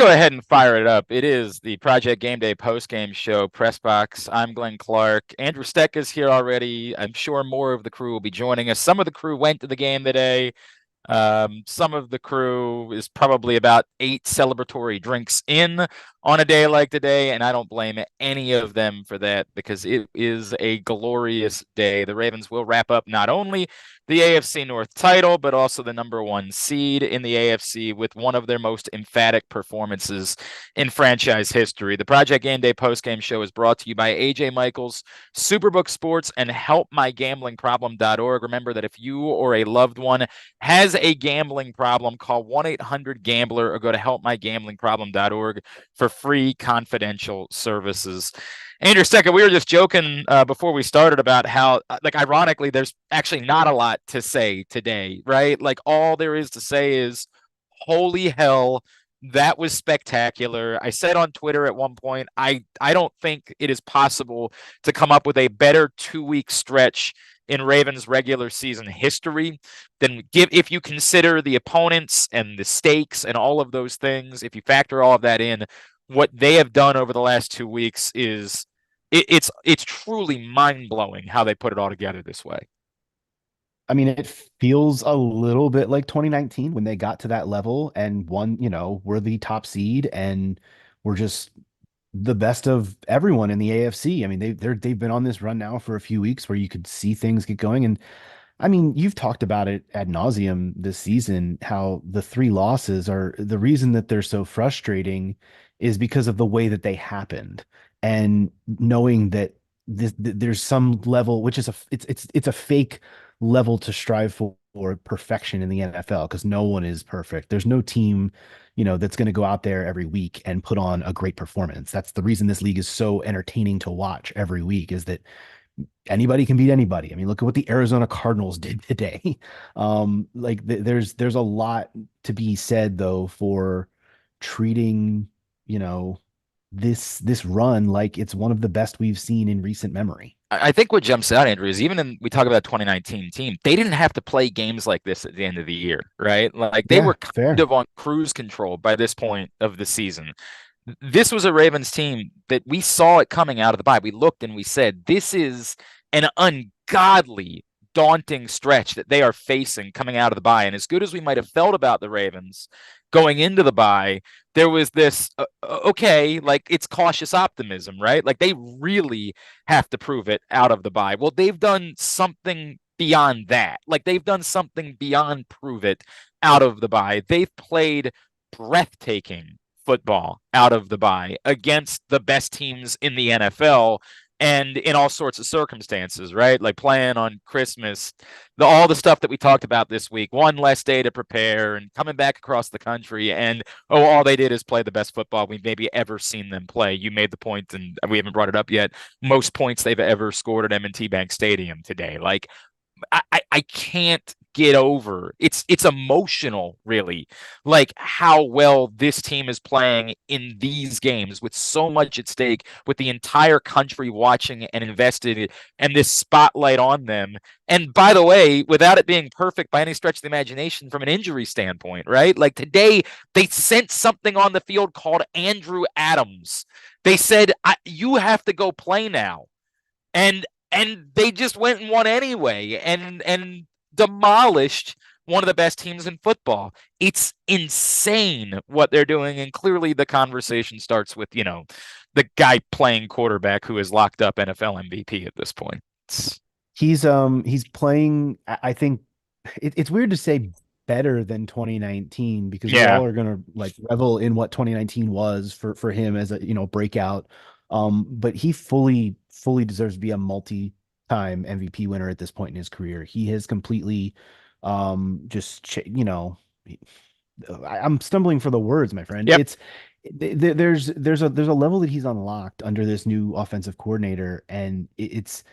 go ahead and fire it up. It is the Project Game Day postgame show, PressBox. I'm Glenn Clark. Andrew Steck is here already. I'm sure more of the crew will be joining us. Some of the crew went to the game today. Some of the crew is probably about 8 celebratory drinks in on a day like today, and I don't blame any of them for that because it is a glorious day. The Ravens will wrap up not only the AFC North title, but also the #1 seed in the AFC with one of their most emphatic performances in franchise history. The Project Game Day postgame show is brought to you by AJ Michaels, Superbook Sports, and HelpMyGamblingProblem.org. Remember that if you or a loved one has a gambling problem, call 1-800-GAMBLER or go to helpmygamblingproblem.org for free confidential services. Andrew Stecker, we were just joking before we started about how, like, ironically, there's actually not a lot to say today, right? Like, all there is to say is, holy hell, that was spectacular. I said on Twitter at one point, I don't think it is possible to come up with a better 2-week stretch in Ravens regular season history than if you consider the opponents and the stakes and all of those things. If you factor all of that in, what they have done over the last 2 weeks is it's truly mind-blowing how they put it all together this way. I mean, it feels a little bit like 2019 when they got to that level and won, we're the top seed and we're just the best of everyone in the AFC. I mean, they've been on this run now for a few weeks where you could see things get going. And I mean, you've talked about it ad nauseum this season, how the three losses are the reason that they're so frustrating is because of the way that they happened. And knowing that there's some level, which is it's a fake level to strive for perfection in the NFL because no one is perfect. There's no team, that's going to go out there every week and put on a great performance. That's the reason this league is so entertaining to watch every week is that anybody can beat anybody. I mean, look at what the Arizona Cardinals did today. There's a lot to be said though for treating, you know, this run like it's one of the best we've seen in recent memory. I think what jumps out, Andrew, is even in we talk about 2019 team, they didn't have to play games like this at the end of the year, right? Like they Yeah, were kind fair. of on cruise control by this point of the season. This was a Ravens team that we saw it coming out of the bye. We looked and we said, this is an ungodly, daunting stretch that they are facing coming out of the bye. And as good as we might have felt about the Ravens going into the bye, there was this, okay, like it's cautious optimism, right? Like they really have to prove it out of the bye. Well, they've done something beyond that. Like they've done something beyond prove it out of the bye. They've played breathtaking football out of the bye against the best teams in the NFL and in all sorts of circumstances, right? Like playing on Christmas, all the stuff that we talked about this week, one less day to prepare and coming back across the country. And, oh, all they did is play the best football we've maybe ever seen them play. You made the point, and we haven't brought it up yet. Most points they've ever scored at M&T Bank Stadium today. Like, I can't get over it's emotional really like how well this team is playing in these games with so much at stake with the entire country watching and invested and this spotlight on them, and by the way, without it being perfect by any stretch of the imagination from an injury standpoint, right? Like today they sent something on the field called Andrew Adams. They said, you have to go play now, and they just went and won anyway and demolished one of the best teams in football. It's insane what they're doing, and clearly the conversation starts with the guy playing quarterback who is locked up NFL MVP at this point. He's playing, I think it's weird to say better than 2019 because we Yeah. all are gonna like revel in what 2019 was for him as a breakout. But he fully deserves to be a multi-time MVP winner at this point in his career. He has completely just I'm stumbling for the words, my friend. Yep. There's a level that he's unlocked under this new offensive coordinator, and it's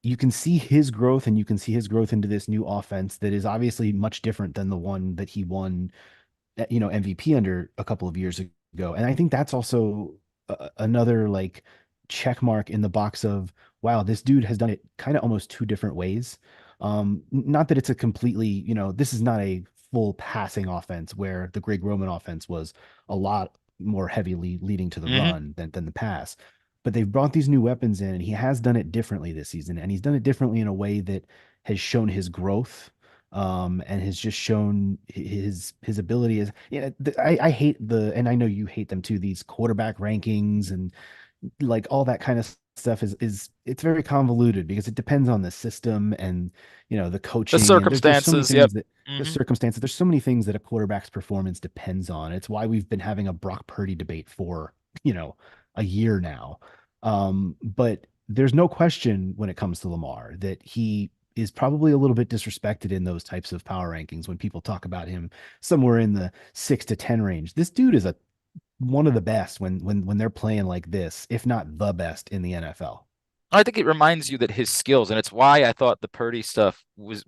you can see his growth and you can see his growth into this new offense that is obviously much different than the one that he won, MVP under a couple of years ago. And I think that's also another like check mark in the box of, wow, this dude has done it kind of almost two different ways. Not that it's a completely, this is not a full passing offense where the Greg Roman offense was a lot, more heavily leading to the Hmm. run than the pass. But they've brought these new weapons in, and he has done it differently this season, and he's done it differently in a way that has shown his growth, and has just shown his ability. Is I hate the, and I know you hate them too, these quarterback rankings and like all that kind of stuff is it's very convoluted because it depends on the system and the The coaching, and there's so many circumstances. Yep. things that the Hmm. circumstances, there's so many things that a quarterback's performance depends on. It's why we've been having a Brock Purdy debate for a year now. But there's no question when it comes to Lamar that he is probably a little bit disrespected in those types of power rankings when people talk about him somewhere in the 6 to 10 range. This dude is a one of the best when they're playing like this, if not the best in the NFL. I think it reminds you that his skills, and it's why I thought the Purdy stuff was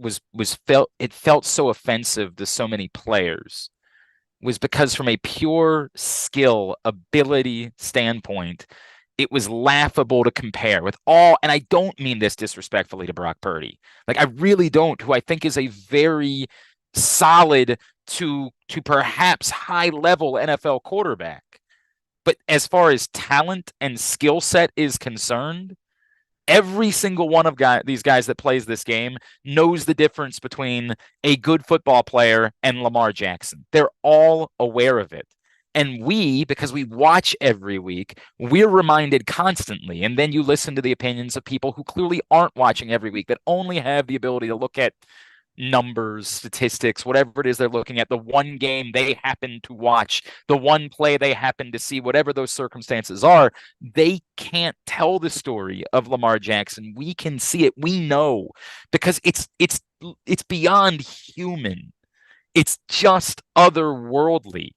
felt it felt so offensive to so many players, was because from a pure skill ability standpoint, it was laughable to compare with all, and I don't mean this disrespectfully to Brock Purdy. Like I really don't, who I think is a very solid to perhaps high level NFL quarterback. But as far as talent and skill set is concerned, every single one of these guys that plays this game knows the difference between a good football player and Lamar Jackson. They're all aware of it. And we, because we watch every week, we're reminded constantly. And then you listen to the opinions of people who clearly aren't watching every week, that only have the ability to look at numbers, statistics, whatever it is they're looking at, the one game they happen to watch, the one play they happen to see, whatever those circumstances are. They can't tell the story of Lamar Jackson. We can see it. We know, because it's beyond human. It's just otherworldly.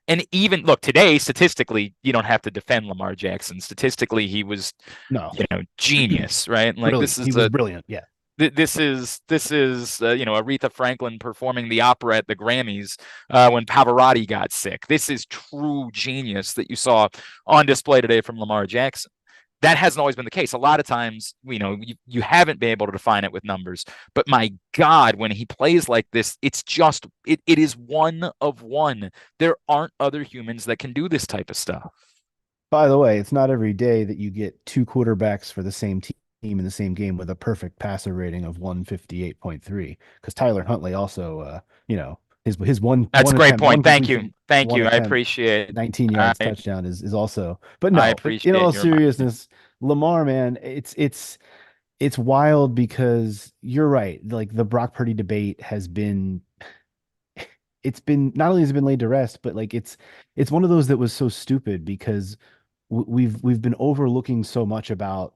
And even look, today, statistically, you don't have to defend Lamar Jackson. Statistically, he was, No, genius, right? Like brilliant. He was brilliant. Yeah. This is Aretha Franklin performing the opera at the Grammys when Pavarotti got sick. This is true genius that you saw on display today from Lamar Jackson. That hasn't always been the case. A lot of times, you haven't been able to define it with numbers. But my God, when he plays like this, it is one of one. There aren't other humans that can do this type of stuff. By the way, it's not every day that you get two quarterbacks for the same team in the same game with a perfect passer rating of 158.3. Because Tyler Huntley also, his That's a one great attempt, point. one Thank you. completion, Thank one you. I attempt, appreciate 19 yards I touchdown is also. But I no, in appreciate all your reminder. seriousness, Lamar, man, it's wild because you're right. Like the Brock Purdy debate has been, it's been, not only has it been laid to rest, but like it's one of those that was so stupid because we've been overlooking so much about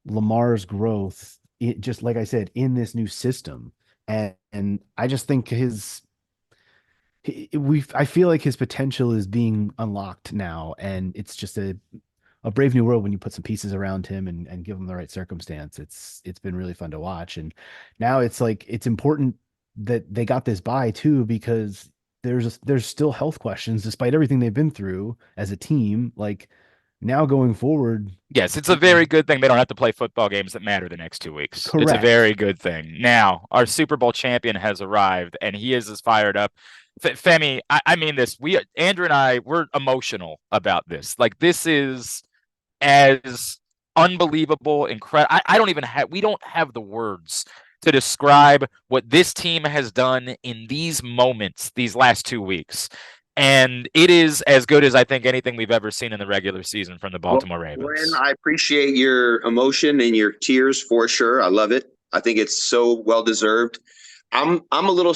Lamar's growth, just like I said, in this new system. And I just think I feel like his potential is being unlocked now, and it's just a brave new world when you put some pieces around him and give him the right circumstance. It's been really fun to watch. And now it's like it's important that they got this bye too, because there's still health questions despite everything they've been through as a team. Like now going forward, Yes, it's a you know, very good thing they don't have to play football games that matter the next 2 weeks. It's a correct. very good thing. Now, our Super Bowl champion has arrived, and he is as fired up. Femi, I mean this. Andrew and I, we're emotional about this. Like this is as unbelievable, incredible. I don't even have. We don't have the words to describe what this team has done in these moments, these last 2 weeks. And it is as good as I think anything we've ever seen in the regular season from the Well, Baltimore Glenn, Ravens. I appreciate your emotion and your tears for sure. I love it. I think it's so well deserved. I'm a little.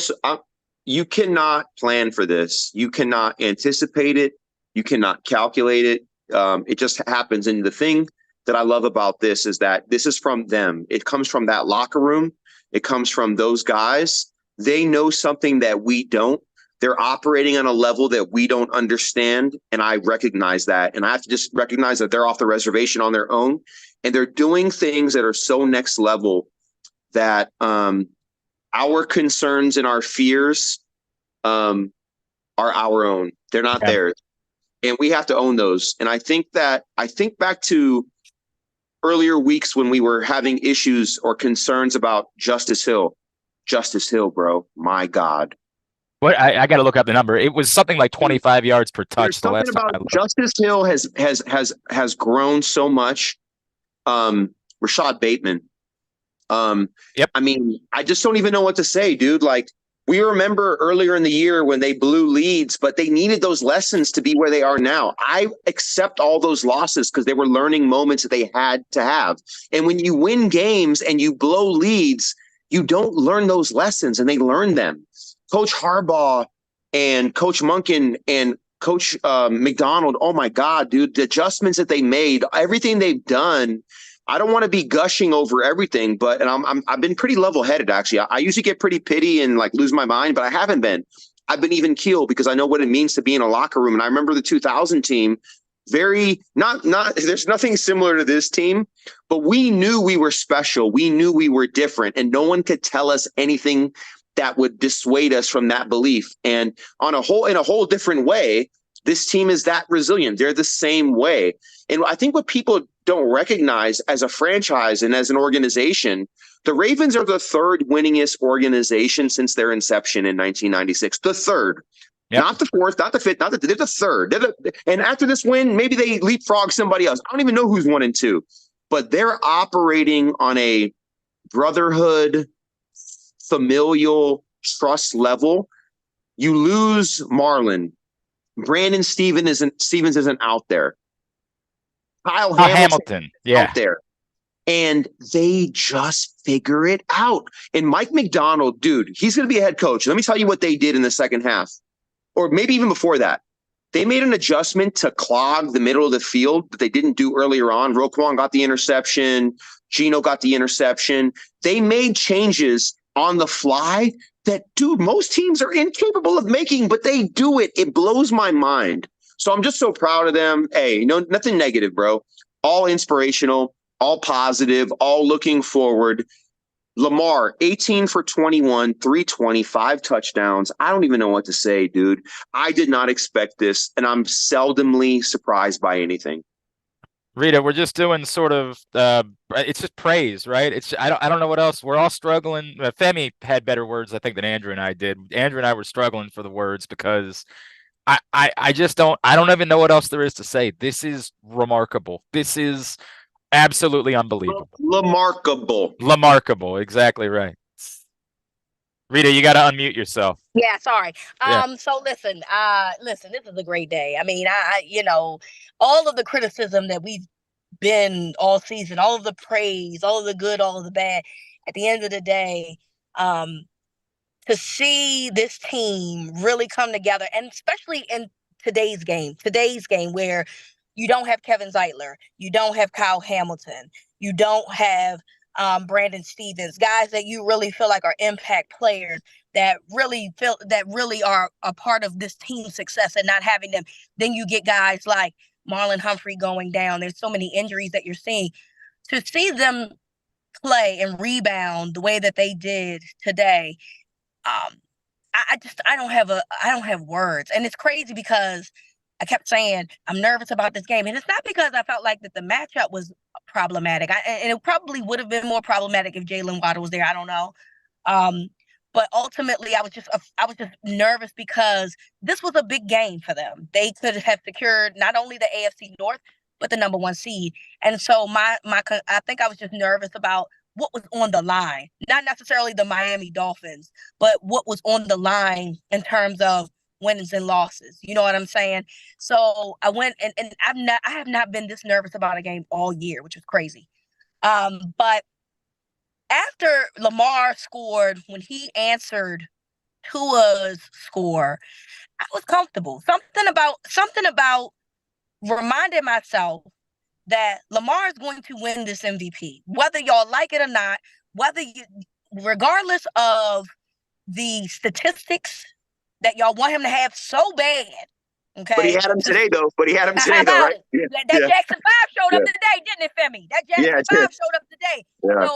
You cannot plan for this. You cannot anticipate it. You cannot calculate it. It just happens. And the thing that I love about this is that this is from them. It comes from that locker room. It comes from those guys. They know something that we don't. They're operating on a level that we don't understand. And I recognize that. And I have to just recognize that they're off the reservation on their own. And they're doing things that are so next level that our concerns and our fears are our own. They're not Yeah. theirs. And we have to own those. And I think back to earlier weeks when we were having issues or concerns about Justice Hill. Justice Hill, bro. My God. What I got to look up the number. It was something like 25 yards per touch There's the something last time about I looked. Justice Hill has grown so much. Rashad Bateman. Yep. I mean, I just don't even know what to say, dude. Like, we remember earlier in the year when they blew leads, but they needed those lessons to be where they are now. I accept all those losses because they were learning moments that they had to have. And when you win games and you blow leads, you don't learn those lessons, and they learn them. Coach Harbaugh and Coach Monken and Coach McDonald, oh my God, dude, the adjustments that they made, everything they've done. I don't want to be gushing over everything, but I've been pretty level headed actually. I usually get pretty pity and like lose my mind, but I haven't been. I've been even keel because I know what it means to be in a locker room. And I remember the 2000 team. Very not. There's nothing similar to this team, but we knew we were special. We knew we were different, and no one could tell us anything that would dissuade us from that belief. And in a whole different way, this team is that resilient. They're the same way. And I think what people don't recognize as a franchise and as an organization, the Ravens are the third winningest organization since their inception in 1996. The third. Yep. Not the fourth, not the fifth, they're the third. And after this win, maybe they leapfrog somebody else. I don't even know who's 1 and 2, but they're operating on a brotherhood, familial trust level. You lose Marlon. Brandon Stevens isn't out there. Kyle Hamilton yeah, out there. And they just figure it out. And Mike McDonald, dude, he's going to be a head coach. Let me tell you what they did in the second half, or maybe even before that. They made an adjustment to clog the middle of the field that they didn't do earlier on. Roquan got the interception. Gino got the interception. They made changes on the fly that, dude, most teams are incapable of making, but they do it. It blows my mind. So I'm just so proud of them. Hey, no, nothing negative, bro. All inspirational, all positive, all looking forward. Lamar, 18 for 21, 325 touchdowns. I don't even know what to say, dude. I did not expect this, and I'm seldomly surprised by anything. Reeta, we're just doing sort of it's just praise, right? I don't know what else. We're all struggling. Femi had better words, I think, than Andrew and I did. Andrew and I were struggling for the words because I just I don't even know what else there is to say. This is remarkable. This is absolutely unbelievable. Remarkable. Exactly right. Reeta, you got to unmute yourself. Yeah, sorry. Yeah. So listen, this is a great day. I mean, all of the criticism that we've been all season, all of the praise, all of the good, all of the bad, at the end of the day, to see this team really come together, and especially in today's game where you don't have Kevin Zeitler, you don't have Kyle Hamilton, you don't have Brandon Stevens, guys that you really feel like are impact players that really are a part of this team's success, and not having them. Then you get guys like Marlon Humphrey going down. There's so many injuries that you're seeing. To see them play and rebound the way that they did today, I don't have words. And it's crazy because I kept saying I'm nervous about this game, and it's not because I felt like that the matchup was problematic. And it probably would have been more problematic if Jalen Waddle was there. I don't know. But ultimately, I was just nervous because this was a big game for them. They could have secured not only the AFC North, but the number 1 seed. And so I think I was just nervous about what was on the line, not necessarily the Miami Dolphins, but what was on the line in terms of wins and losses. You know what I'm saying? So I went and I have not been this nervous about a game all year, which is crazy. But after Lamar scored, when he answered Tua's score, I was comfortable. Something about reminding myself that Lamar is going to win this MVP, whether y'all like it or not, regardless of the statistics that y'all want him to have so bad. Okay. But he had him today, though. Right? Yeah. That Jackson 5 showed up today, didn't it, Femi? That Jackson 5 showed up today. Yeah.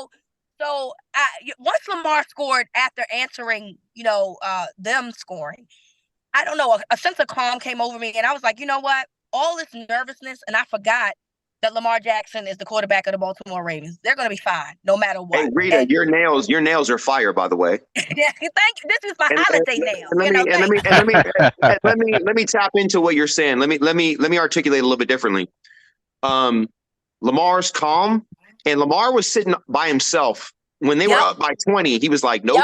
So once Lamar scored after answering, them scoring, I don't know, a sense of calm came over me, and I was like, you know what? All this nervousness, and I forgot that Lamar Jackson is the quarterback of the Baltimore Ravens. They're going to be fine, no matter what. Hey, Reeta, your nails are fire, by the way. Thank you. This is my holiday nails. Let me tap into what you're saying. Let me articulate a little bit differently. Lamar's calm, and Lamar was sitting by himself when they were up by 20. He was like, "Nope,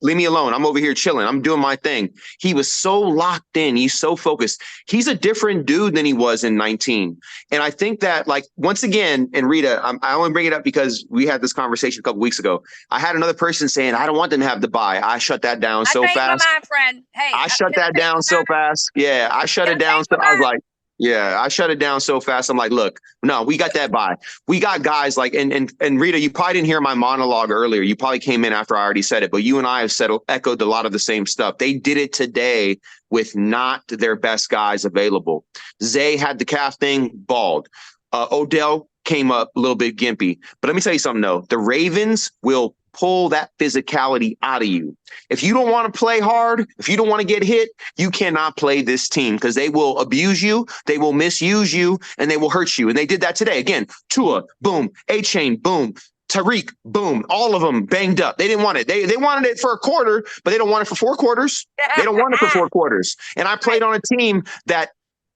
leave me alone. I'm over here chilling. I'm doing my thing." He was so locked in. He's so focused. He's a different dude than he was in 19. And I think that, like, once again, and Reeta, I only bring it up because we had this conversation a couple weeks ago. I had another person saying, I don't want them to have the bye. I shut that down so fast. My mind, friend. Hey, I shut that down so fast. Yeah, I shut it down. So I was like, yeah, I shut it down so fast. I'm like, look, no, we got that bye. We got guys like, and Reeta, you probably didn't hear my monologue earlier. You probably came in after I already said it, but you and I have echoed a lot of the same stuff. They did it today with not their best guys available. Zay had the calf thing, bald. Odell came up a little bit gimpy. But let me tell you something, though. The Ravens will pull that physicality out of you. If you don't want to play hard, if you don't want to get hit, you cannot play this team because they will abuse you, they will misuse you, and they will hurt you. And they did that today. Again, Tua, boom. A-Chain, boom. Tariq, boom. All of them banged up. They didn't want it. They wanted it for a quarter, but they don't want it for 4 quarters. They don't want it for 4 quarters. And I played on a team that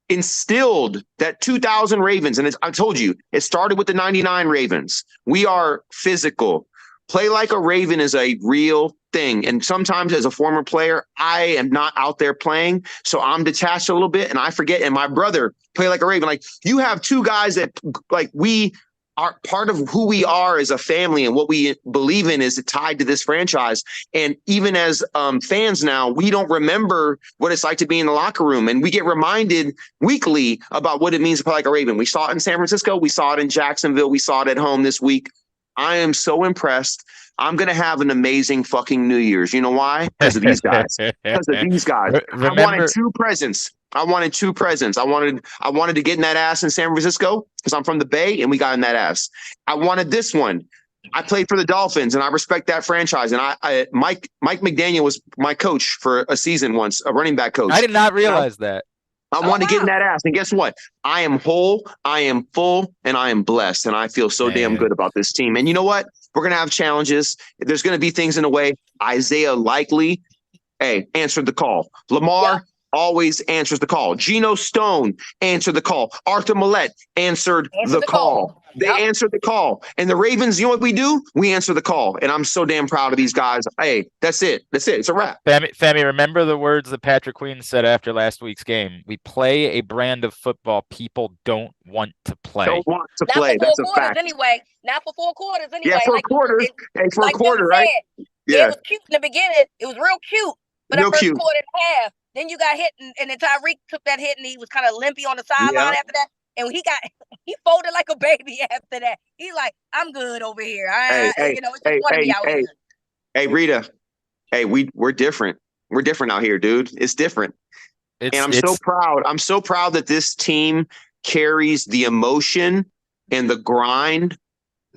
instilled that 2000 Ravens. And I told you, it started with the 99 Ravens. We are physical. Play like a Raven is a real thing. And sometimes as a former player, I am not out there playing. So I'm detached a little bit and I forget. And my brother play like a Raven. Like, you have 2 guys that, like, we are part of who we are as a family, and what we believe in is tied to this franchise. And even as fans now, we don't remember what it's like to be in the locker room. And we get reminded weekly about what it means to play like a Raven. We saw it in San Francisco. We saw it in Jacksonville. We saw it at home this week. I am so impressed. I'm going to have an amazing fucking New Year's. You know why? Because of these guys. Because of these guys. I wanted 2 presents. I wanted to get in that ass in San Francisco because I'm from the Bay and we got in that ass. I wanted this one. I played for the Dolphins and I respect that franchise. And Mike McDaniel was my coach for a season once, a running back coach. I did not realize that. I wanted to get in that ass. And guess what? I am whole, I am full, and I am blessed. And I feel so damn good about this team. And you know what? We're going to have challenges. There's going to be things in the way. Isaiah likely, answered the call. Lamar always answers the call. Geno Stone answered the call. Arthur Millette answered the call. They answered the call. And the Ravens, you know what we do? We answer the call. And I'm so damn proud of these guys. Hey, that's it. That's it. It's a wrap. Femi, remember the words that Patrick Queen said after last week's game. We play a brand of football people don't want to play. Don't want to play. That's a fact. Anyway. Not for 4 quarters anyway. Yeah, for a quarter. For a quarter, right? Yeah, it was cute in the beginning. It was real cute. But the first quarter and a half, then you got hit, and then Tyreek took that hit, and he was kind of limpy on the sideline after that. And he folded like a baby after that. He's like, I'm good over here. It's just want to be out here. Hey, Reeta. Hey, we're different. We're different out here, dude. It's different. And I'm so proud. I'm so proud that this team carries the emotion and the grind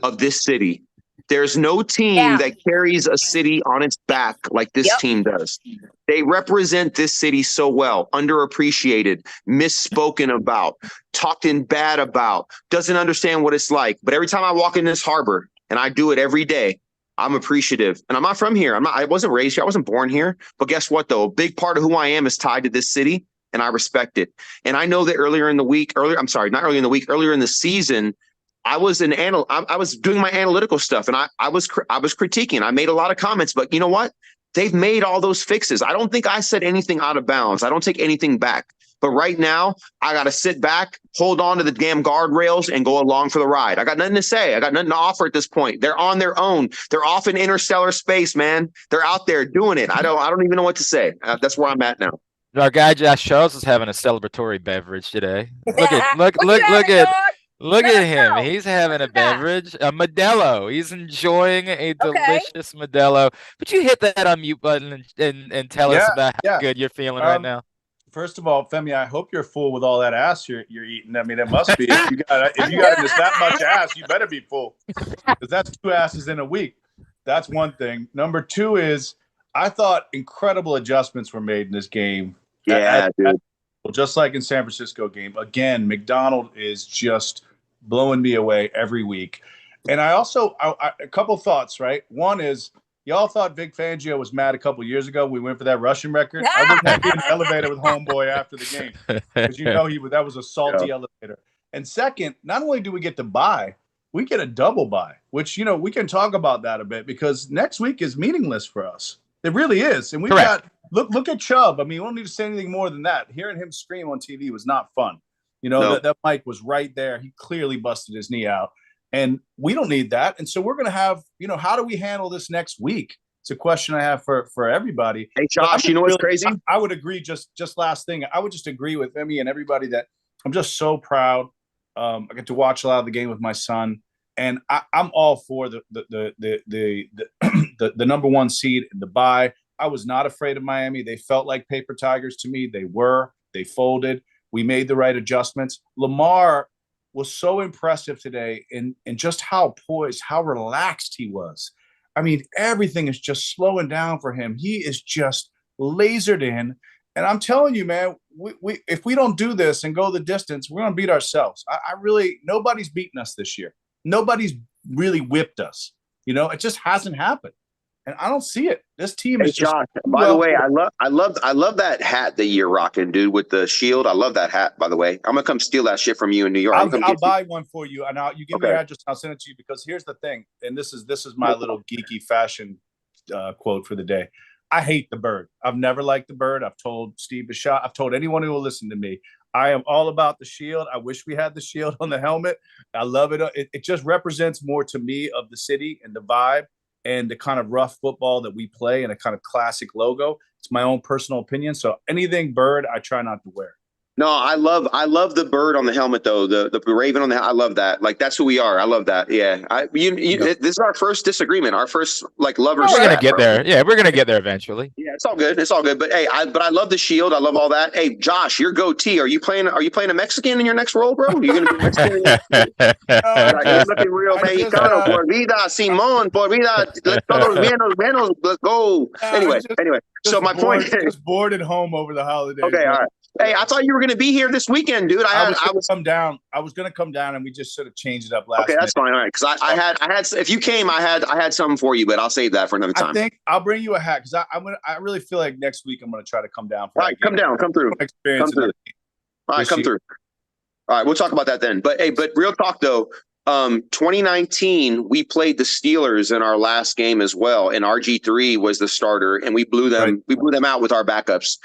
of this city. There's no team that carries a city on its back like this team does. They represent this city so well, underappreciated, misspoken about, talked in bad about, doesn't understand what it's like. But every time I walk in this harbor, and I do it every day, I'm appreciative. And I'm not from here. I wasn't raised here. I wasn't born here. But guess what, though? A big part of who I am is tied to this city, and I respect it. And I know that earlier in the season, I was doing my analytical stuff, and I was critiquing. I made a lot of comments, but you know what? They've made all those fixes. I don't think I said anything out of bounds. I don't take anything back. But right now, I got to sit back, hold on to the damn guardrails, and go along for the ride. I got nothing to say. I got nothing to offer at this point. They're on their own. They're off in interstellar space, man. They're out there doing it. I don't even know what to say. That's where I'm at now. Our guy Josh Charles is having a celebratory beverage today. Look at him. He's having a beverage, a Modelo. He's enjoying a delicious Modelo. But you hit that unmute button and tell us about how good you're feeling right now. First of all, Femi, I hope you're full with all that ass you're eating. I mean, it must be. If you got just that much ass, you better be full, because that's 2 asses in a week. That's one thing. Number 2 is I thought incredible adjustments were made in this game. Yeah, dude. Just like in San Francisco game. Again, McDonald is just blowing me away every week. And I also a couple thoughts, right? One is y'all thought Vic Fangio was mad a couple years ago. We went for that rushing record. I wouldn't be in the elevator with homeboy after the game because that was a salty elevator. And second, not only do we get to bye, we get a double bye, which we can talk about that a bit because next week is meaningless for us. It really is. And we've got look at Chubb. I mean, we don't need to say anything more than that. Hearing him scream on TV was not fun. That mic was right there. He clearly busted his knee out. And we don't need that. And so we're going to have, how do we handle this next week? It's a question I have for everybody. Hey, Josh, you know what's crazy? I would agree, just last thing, I would just agree with Femi and everybody that I'm just so proud. I get to watch a lot of the game with my son. And I'm all for the number one seed in the bye. I was not afraid of Miami. They felt like paper tigers to me. They folded. We made the right adjustments. Lamar was so impressive today in just how poised, how relaxed he was. I mean, everything is just slowing down for him. He is just lasered in. And I'm telling you, man, we if we don't do this and go the distance, we're going to beat ourselves. Nobody's beaten us this year. Nobody's really whipped us. It just hasn't happened. And I don't see it. This team is just. Josh, by the way, I love that hat that you're rocking, dude, with the shield. I love that hat, by the way. I'm gonna come steal that shit from you in New York. I'll buy one for you, and you give me your address. I'll send it to you because here's the thing, and this is my little geeky fashion quote for the day. I hate the bird. I've never liked the bird. I've told Steve Bischoff. I've told anyone who will listen to me. I am all about the shield. I wish we had the shield on the helmet. I love it. It just represents more to me of the city and the vibe and the kind of rough football that we play and a kind of classic logo. It's my own personal opinion. So anything bird, I try not to wear. No, I love the bird on the helmet though. The raven on the I love that. Like that's who we are. I love that. Yeah. This is our first disagreement. Our first lovers. We're gonna get there. Yeah, we're gonna get there eventually. Yeah, it's all good. It's all good. But hey, I love the shield. I love all that. Hey, Josh, your goatee. Are you playing a Mexican in your next role, bro? Are you gonna be Mexican? You're looking real mexicano. Por vida, Simón. Por vida. Todos buenos. Let's go. Anyway. So my point is, just bored at home over the holidays. Okay, all right. Hey, I thought you were going to be here this weekend, dude. I was going to come down, and we just sort of changed it up last. Okay, that's fine. All right, because I had. If you came, I had something for you, but I'll save that for another time. I think I'll bring you a hat because I really feel like next week I'm going to try to come down. All right, come through. Come through. All right, come through. All right, we'll talk about that then. But hey, real talk though. 2019, we played the Steelers in our last game as well, and RG3 was the starter, and we blew them. Right. We blew them out with our backups.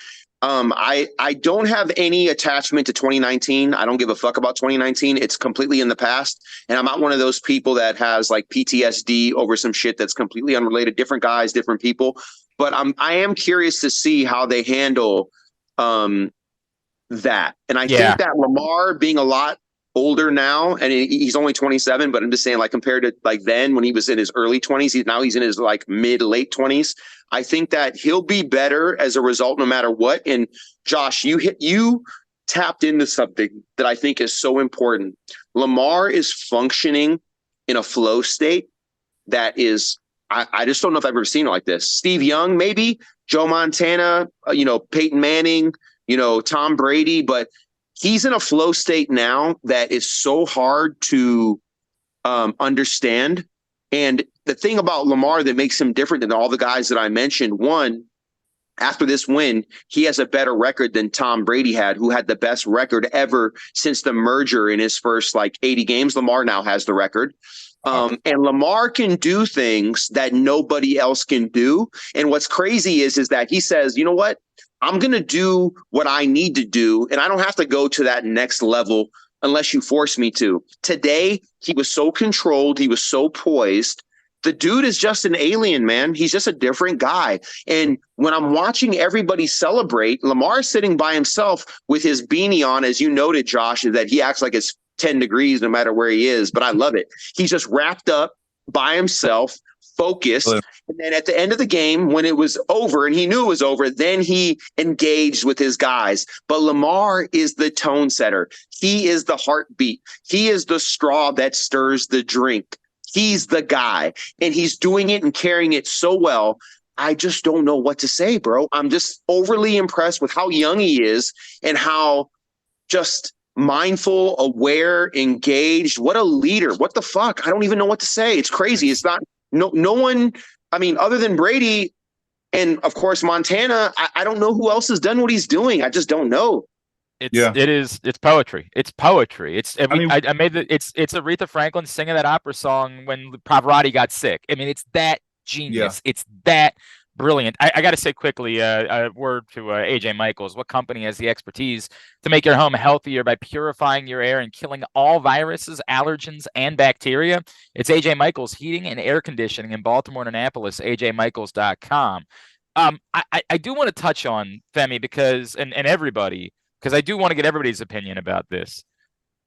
I don't have any attachment to 2019. I don't give a fuck about 2019. It's completely in the past. And I'm not one of those people that has like PTSD over some shit that's completely unrelated, different guys, different people. But I am curious to see how they handle that. And I think that Lamar being a lot older now, and he's only 27, but I'm just saying, like, compared to like then when he was in his early 20s, now he's in his like late 20s. I think that he'll be better as a result, no matter what. And Josh, you tapped into something that I think is so important. Lamar is functioning in a flow state that is, I just don't know if I've ever seen it like this. Steve Young, maybe Joe Montana, Peyton Manning, Tom Brady, but he's in a flow state now that is so hard to understand. And the thing about Lamar that makes him different than all the guys that I mentioned, one, after this win, he has a better record than Tom Brady had, who had the best record ever since the merger in his first 80 games. Lamar now has the record. And Lamar can do things that nobody else can do. And what's crazy is that he says, you know what? I'm going to do what I need to do, and I don't have to go to that next level unless you force me to. Today, he was so controlled. He was so poised. The dude is just an alien, man. He's just a different guy. And when I'm watching everybody celebrate, Lamar's sitting by himself with his beanie on, as you noted, Josh, that he acts like it's 10 degrees no matter where he is. But I love it. He's just wrapped up by himself, focused. And then at the end of the game, when it was over and he knew it was over, then he engaged with his guys. But Lamar is the tone setter. He is the heartbeat. He is the straw that stirs the drink. He's the guy, and he's doing it and carrying it so well. I just don't know what to say, bro. I'm just overly impressed with how young he is and how just mindful, aware, engaged. What a leader. What the fuck? I don't even know what to say. It's crazy. It's not no one, I mean, other than Brady and of course Montana, I don't know who else has done what he's doing. I just don't know. It's poetry. It's poetry. I mean, I made it's Aretha Franklin singing that opera song when Pavarotti got sick. I mean, it's that genius. It's that brilliant. I got to say quickly, a word to AJ Michaels. What company has the expertise to make your home healthier by purifying your air and killing all viruses, allergens, and bacteria? It's AJ Michaels Heating and Air Conditioning in Baltimore and Annapolis, ajmichaels.com. I do want to touch on Femi because and everybody, because I do want to get everybody's opinion about this.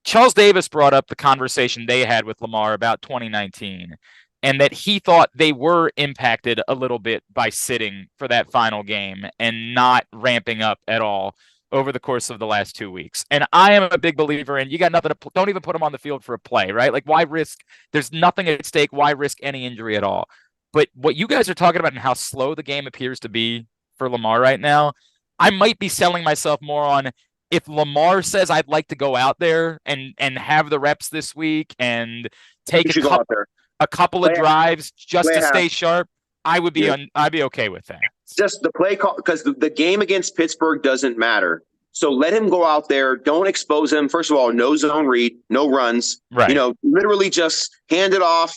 Charles Davis brought up the conversation they had with Lamar about 2019 and that he thought they were impacted a little bit by sitting for that final game and not ramping up at all over the course of the last 2 weeks. And I am a big believer in you got nothing to don't even put him on the field for a play, right? Like why risk? There's nothing at stake. Why risk any injury at all? But what you guys are talking about and how slow the game appears to be for Lamar right now, I might be selling myself more on if Lamar says I'd like to go out there and have the reps this week and take a couple of drives just to stay sharp, I would be I'd be okay with that. Just the play call, because the game against Pittsburgh doesn't matter. So let him go out there. Don't expose him. First of all, no zone read, no runs. Right. Literally just hand it off.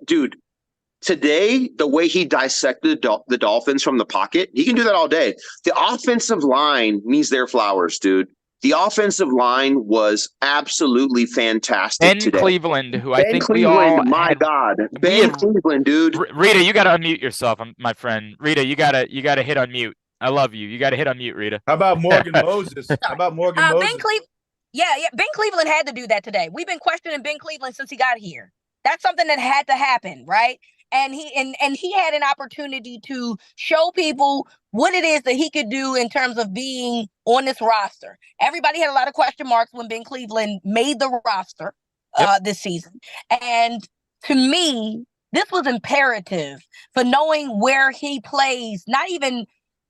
Dude. Today, the way he dissected the Dolphins from the pocket, he can do that all day. The offensive line needs their flowers, dude. The offensive line was absolutely fantastic Ben today. Cleveland, who Ben I think Cleveland, we all my God. Ben Cleveland, dude. Rita, you got to unmute yourself, my friend. Rita, you got to hit unmute. I love you. You got to hit unmute, Rita. How about Morgan Moses? Moses? Ben Cleveland had to do that today. We've been questioning Ben Cleveland since he got here. That's something that had to happen, right? And he had an opportunity to show people what it is that he could do in terms of being on this roster. Everybody had a lot of question marks when Ben Cleveland made the roster this season. And to me, this was imperative for knowing where he plays, not even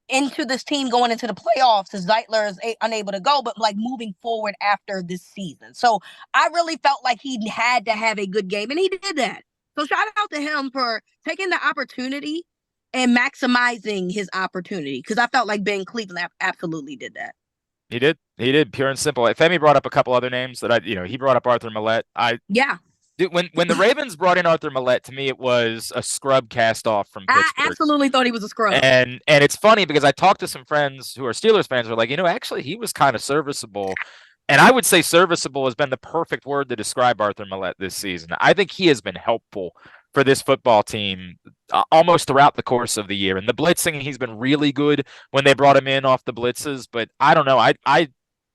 into this team going into the playoffs as Zeitler is unable to go, but like moving forward after this season. So I really felt like he had to have a good game, and he did that. So shout out to him for taking the opportunity and maximizing his opportunity, because I felt like Ben Cleveland absolutely did that. He did, pure and simple. Femi brought up a couple other names that he brought up Arthur Millette. When the Ravens brought in Arthur Millette, to me it was a scrub cast off from Pittsburgh. I absolutely thought he was a scrub. And it's funny because I talked to some friends who are Steelers fans who are like, actually he was kind of serviceable. And I would say serviceable has been the perfect word to describe Arthur Millette this season. I think he has been helpful for this football team almost throughout the course of the year. And the blitzing, he's been really good when they brought him in off the blitzes. But I don't know.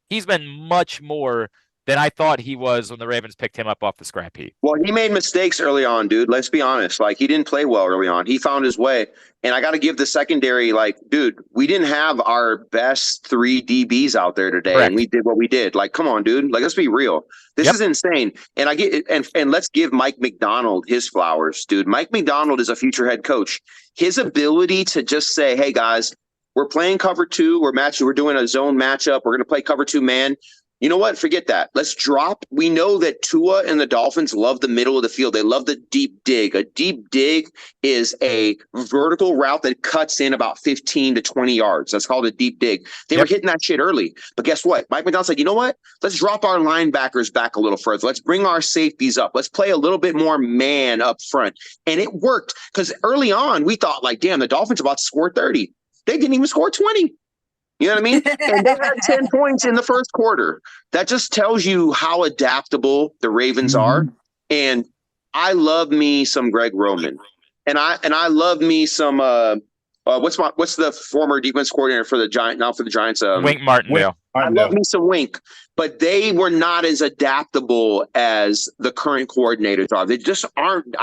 He's been much more than I thought he was when the Ravens picked him up off the scrap heap. Well, he made mistakes early on, dude. Let's be honest. Like, he didn't play well early on. He found his way. And I got to give the secondary, dude, we didn't have our best 3 DBs out there today. Correct. And we did what we did. Like, come on, dude. Like, let's be real. This is insane. And and let's give Mike McDonald his flowers, dude. Mike McDonald is a future head coach. His ability to just say, hey, guys, we're playing cover 2. We're doing a zone matchup. We're going to play cover 2 man. You know what? Forget that. Let's drop. We know that Tua and the Dolphins love the middle of the field. They love the deep dig. A deep dig is a vertical route that cuts in about 15 to 20 yards. That's called a deep dig. They were hitting that shit early. But guess what? Mike McDonald said, you know what? Let's drop our linebackers back a little further. Let's bring our safeties up. Let's play a little bit more man up front. And it worked, because early on we thought, damn, the Dolphins about to score 30. They didn't even score 20. You know what I mean? And they had 10 points in the first quarter. That just tells you how adaptable the Ravens are. And I love me some Greg Roman. And I love me some what's the former defense coordinator for the Giants? Wink Martindale. I love me some Wink, but they were not as adaptable as the current coordinators are. They just aren't.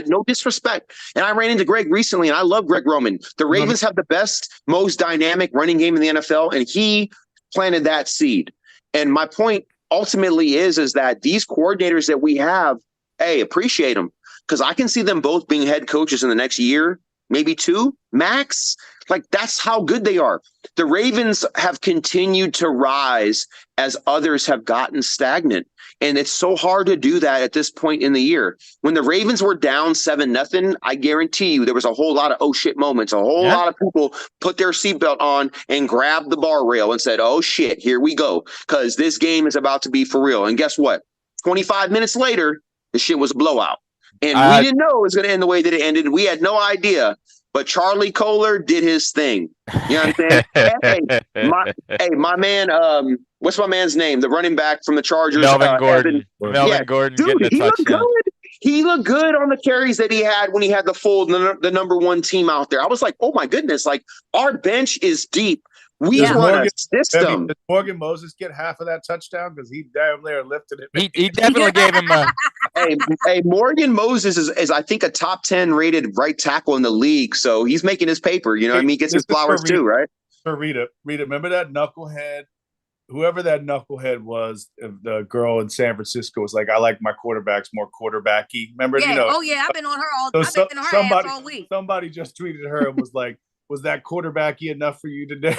No disrespect. And I ran into Greg recently, and I love Greg Roman. The Ravens have the best, most dynamic running game in the NFL, and he planted that seed. And my point ultimately is that these coordinators that we have, appreciate them, because I can see them both being head coaches in the next year, maybe 2 max. Like, that's how good they are. The Ravens have continued to rise as others have gotten stagnant. And it's so hard to do that at this point in the year. When the Ravens were down 7-0, I guarantee you there was a whole lot of oh shit moments. A whole lot of people put their seatbelt on and grabbed the bar rail and said, oh shit, here we go. Because this game is about to be for real. And guess what? 25 minutes later, the shit was a blowout. And we didn't know it was going to end the way that it ended. We had no idea. But Charlie Kohler did his thing. You know what I'm saying? My man, what's my man's name? The running back from the Chargers. Melvin Gordon. Melvin Gordon. Dude, he looked good. He looked good on the carries that he had when he had the number one team out there. I was like, oh my goodness, like our bench is deep. We run a system. Did Morgan Moses get half of that touchdown? Because he damn near lifted it. He definitely gave him a. Hey, Morgan Moses is I think a top 10 rated right tackle in the league. So he's making his paper. You know what I mean? He gets his flowers too, right? For Reeta, remember that knucklehead? Whoever that knucklehead was, the girl in San Francisco was like, I like my quarterbacks more quarterbacky. Remember? Yeah. You know, Oh yeah, I've been on her ass all week. Somebody just tweeted her and was like, was that quarterbacky enough for you today?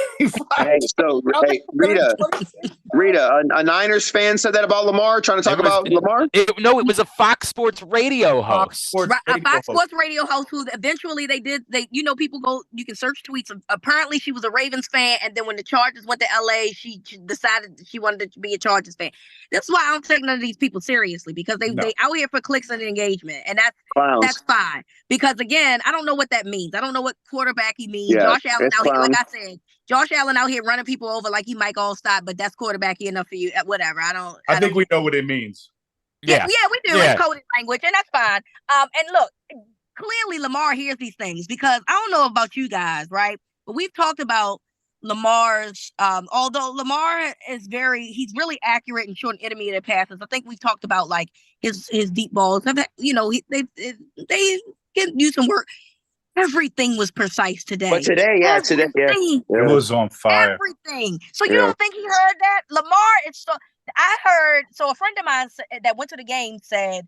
Reeta, a Niners fan said that about Lamar, trying to talk about Lamar? It was a Fox Sports radio host. A Fox Sports radio host who eventually people go, you can search tweets. Apparently she was a Ravens fan, and then when the Chargers went to LA, she decided she wanted to be a Chargers fan. That's why I don't take none of these people seriously, because they out here for clicks and engagement, and that's fine. Because again, I don't know what that means. I don't know what quarterbacky means. Yeah, Josh Allen out here, like I said, Josh Allen out here running people over like he Mike Allstott, but that's quarterbacky enough for you. Whatever. I think we know what it means. Yeah, we do. Yeah. It's coded language, and that's fine. And look, clearly Lamar hears these things, because I don't know about you guys, right? But we've talked about Lamar's, although Lamar he's really accurate and short intermediate passes. I think we've talked about like his deep balls. They can use some work. Everything was precise today. But today, it was on fire. Everything. So you don't think he heard that? Lamar, I heard, so a friend of mine that went to the game said,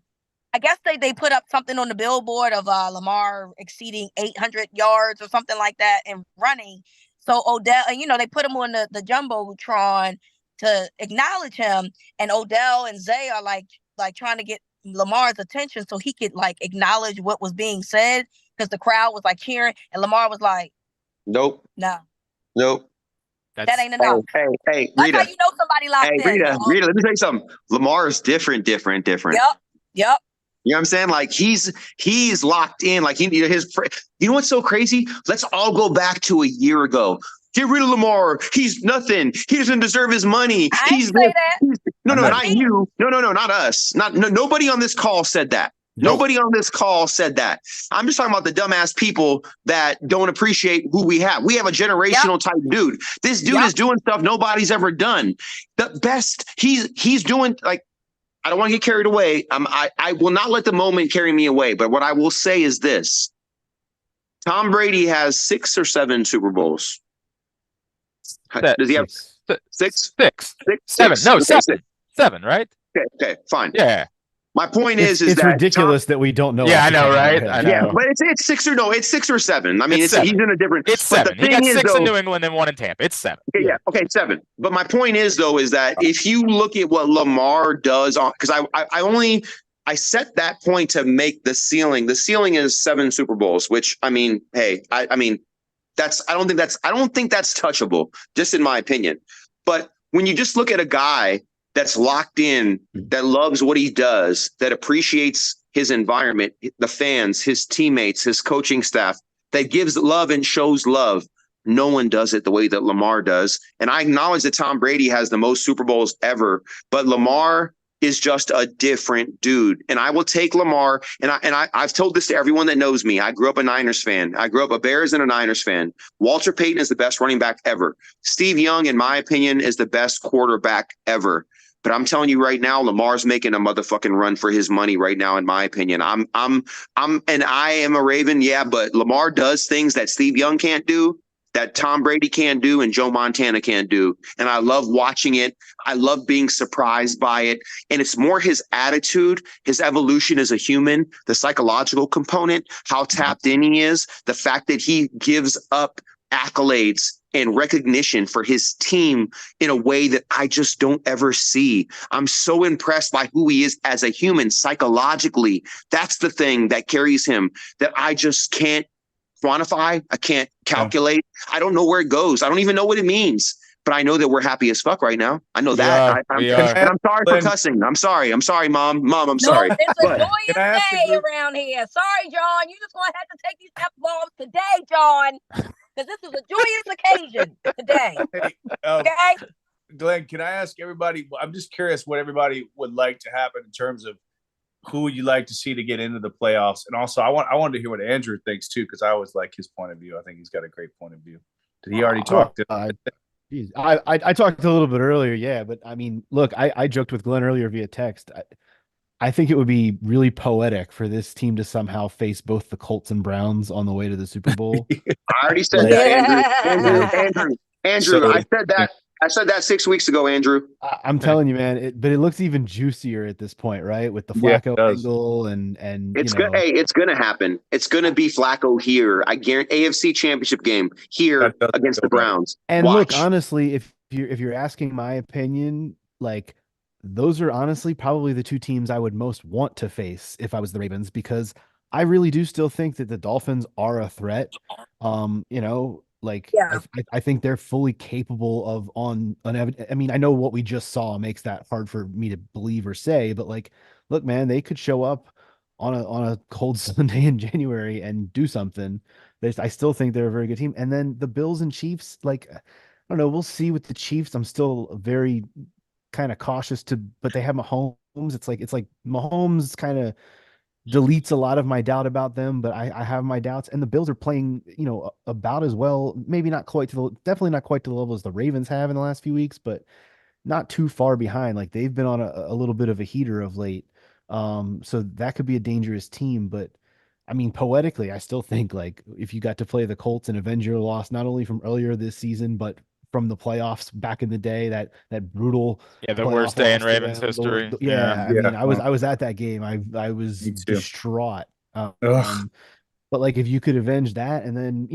I guess they put up something on the billboard of Lamar exceeding 800 yards or something like that and running. So Odell, they put him on the Jumbotron to acknowledge him. And Odell and Zay are like trying to get Lamar's attention so he could like acknowledge what was being said, because the crowd was like cheering, and Lamar was like, nope. That ain't enough. Hey, that's Reeta. How you know somebody locked in. Reeta, let me tell you something. Lamar is different. Yep. You know what I'm saying? Like he's locked in. Like you know what's so crazy? Let's all go back to a year ago. Get rid of Lamar. He's nothing. He doesn't deserve his money. Not you. No, not us. Nobody on this call said that. Nope. Nobody on this call said that. I'm just talking about the dumbass people that don't appreciate who we have. We have a generational type dude. This dude is doing stuff nobody's ever done. The best he's doing, like, I don't want to get carried away. I will not let the moment carry me away. But what I will say is this: Tom Brady has 6 or 7 Super Bowls. Does he have 6? 7. No, 7. 7, right? Okay, fine. Yeah. My point is it's that ridiculous that we don't know. Yeah, I know, right? I know. Yeah, but it's 6 or 7. I mean, he's in a different. It's 7. He got 6 in New England and 1 in Tampa. It's 7. Okay, 7. But my point is that if you look at what Lamar does, because I set that point to make the ceiling. The ceiling is 7 Super Bowls, which I mean, hey, I don't think that's touchable, just in my opinion. But when you just look at a guy that's locked in, that loves what he does, that appreciates his environment, the fans, his teammates, his coaching staff, that gives love and shows love. No one does it the way that Lamar does. And I acknowledge that Tom Brady has the most Super Bowls ever, but Lamar is just a different dude. And I will take Lamar, and I've told this to everyone that knows me. I grew up a Niners fan. I grew up a Bears and a Niners fan. Walter Payton is the best running back ever. Steve Young, in my opinion, is the best quarterback ever. But I'm telling you right now, Lamar's making a motherfucking run for his money right now, in my opinion. And I am a Raven, yeah, but Lamar does things that Steve Young can't do, that Tom Brady can't do, and Joe Montana can't do. And I love watching it. I love being surprised by it. And it's more his attitude, his evolution as a human, the psychological component, how tapped in he is, the fact that he gives up accolades and recognition for his team in a way that I just don't ever see. I'm so impressed by who he is as a human psychologically. That's the thing that carries him that I just can't quantify. I can't calculate. I don't know where it goes. I don't even know what it means. But I know that we're happy as fuck right now. I know that. We are. And I'm sorry for cussing. I'm sorry. I'm sorry, Mom. Mom, I'm sorry. No, it's a But joyous day around here. Sorry, John. You just going to have to take these F-bombs today, John. Because this is a joyous occasion today. Hey, Okay? Glenn, can I ask everybody? I'm just curious what everybody would like to happen in terms of who you like to see to get into the playoffs. And also, I wanted to hear what Andrew thinks, too, because I always like his point of view. I think he's got a great point of view. Did he already talk to I talked a little bit earlier, yeah, but I mean, look, I joked with Glenn earlier via text. I think it would be really poetic for this team to somehow face both the Colts and Browns on the way to the Super Bowl. I already said that, Andrew. I said that 6 weeks ago, Andrew. I'm telling you, man. But it looks even juicier at this point, right? With the Flacco angle and it's good. Hey, it's gonna happen. It's gonna be Flacco here. I guarantee AFC Championship game here against the Browns. And look, honestly, if you're asking my opinion, like those are honestly probably the two teams I would most want to face if I was the Ravens, because I really do still think that the Dolphins are a threat. I think they're fully capable of I mean, I know what we just saw makes that hard for me to believe or say, but like, look, man, they could show up on a cold Sunday in January and do something. I still think they're a very good team. And then the Bills and Chiefs, like, I don't know, we'll see with the Chiefs. I'm still very kind of cautious but they have Mahomes. It's like Mahomes kind of deletes a lot of my doubt about them, but I have my doubts. And the Bills are playing, about as well, maybe not quite definitely not quite to the level as the Ravens have in the last few weeks, but not too far behind. Like they've been on a little bit of a heater of late. So that could be a dangerous team, but I mean, poetically, I still think like if you got to play the Colts and avenge your loss, not only from earlier this season, but from the playoffs back in the day, that brutal, the worst day in Ravens history. I mean, I was at that game. I was distraught. But like, if you could avenge that and then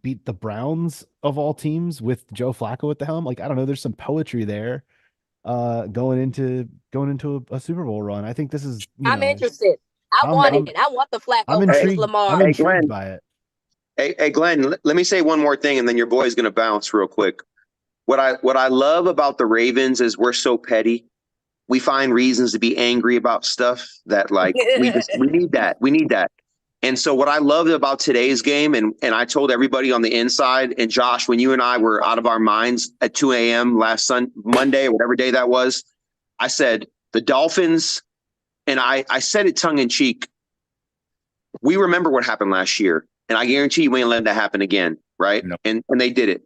beat the Browns of all teams with Joe Flacco at the helm, like I don't know, there's some poetry there. Going into a Super Bowl run, I think this is. I'm interested. I want it. I want the Flacco. I'm intrigued. Lamar. I'm intrigued by it. Hey, Glenn, let me say one more thing, and then your boy's going to bounce real quick. What I love about the Ravens is we're so petty. We find reasons to be angry about stuff that like we need that. We need that. And so what I loved about today's game, and I told everybody on the inside, and Josh, when you and I were out of our minds at 2 a.m. last Monday or whatever day that was, I said the Dolphins, and I said it tongue in cheek. We remember what happened last year, and I guarantee you we ain't letting that happen again, right? No. And they did it.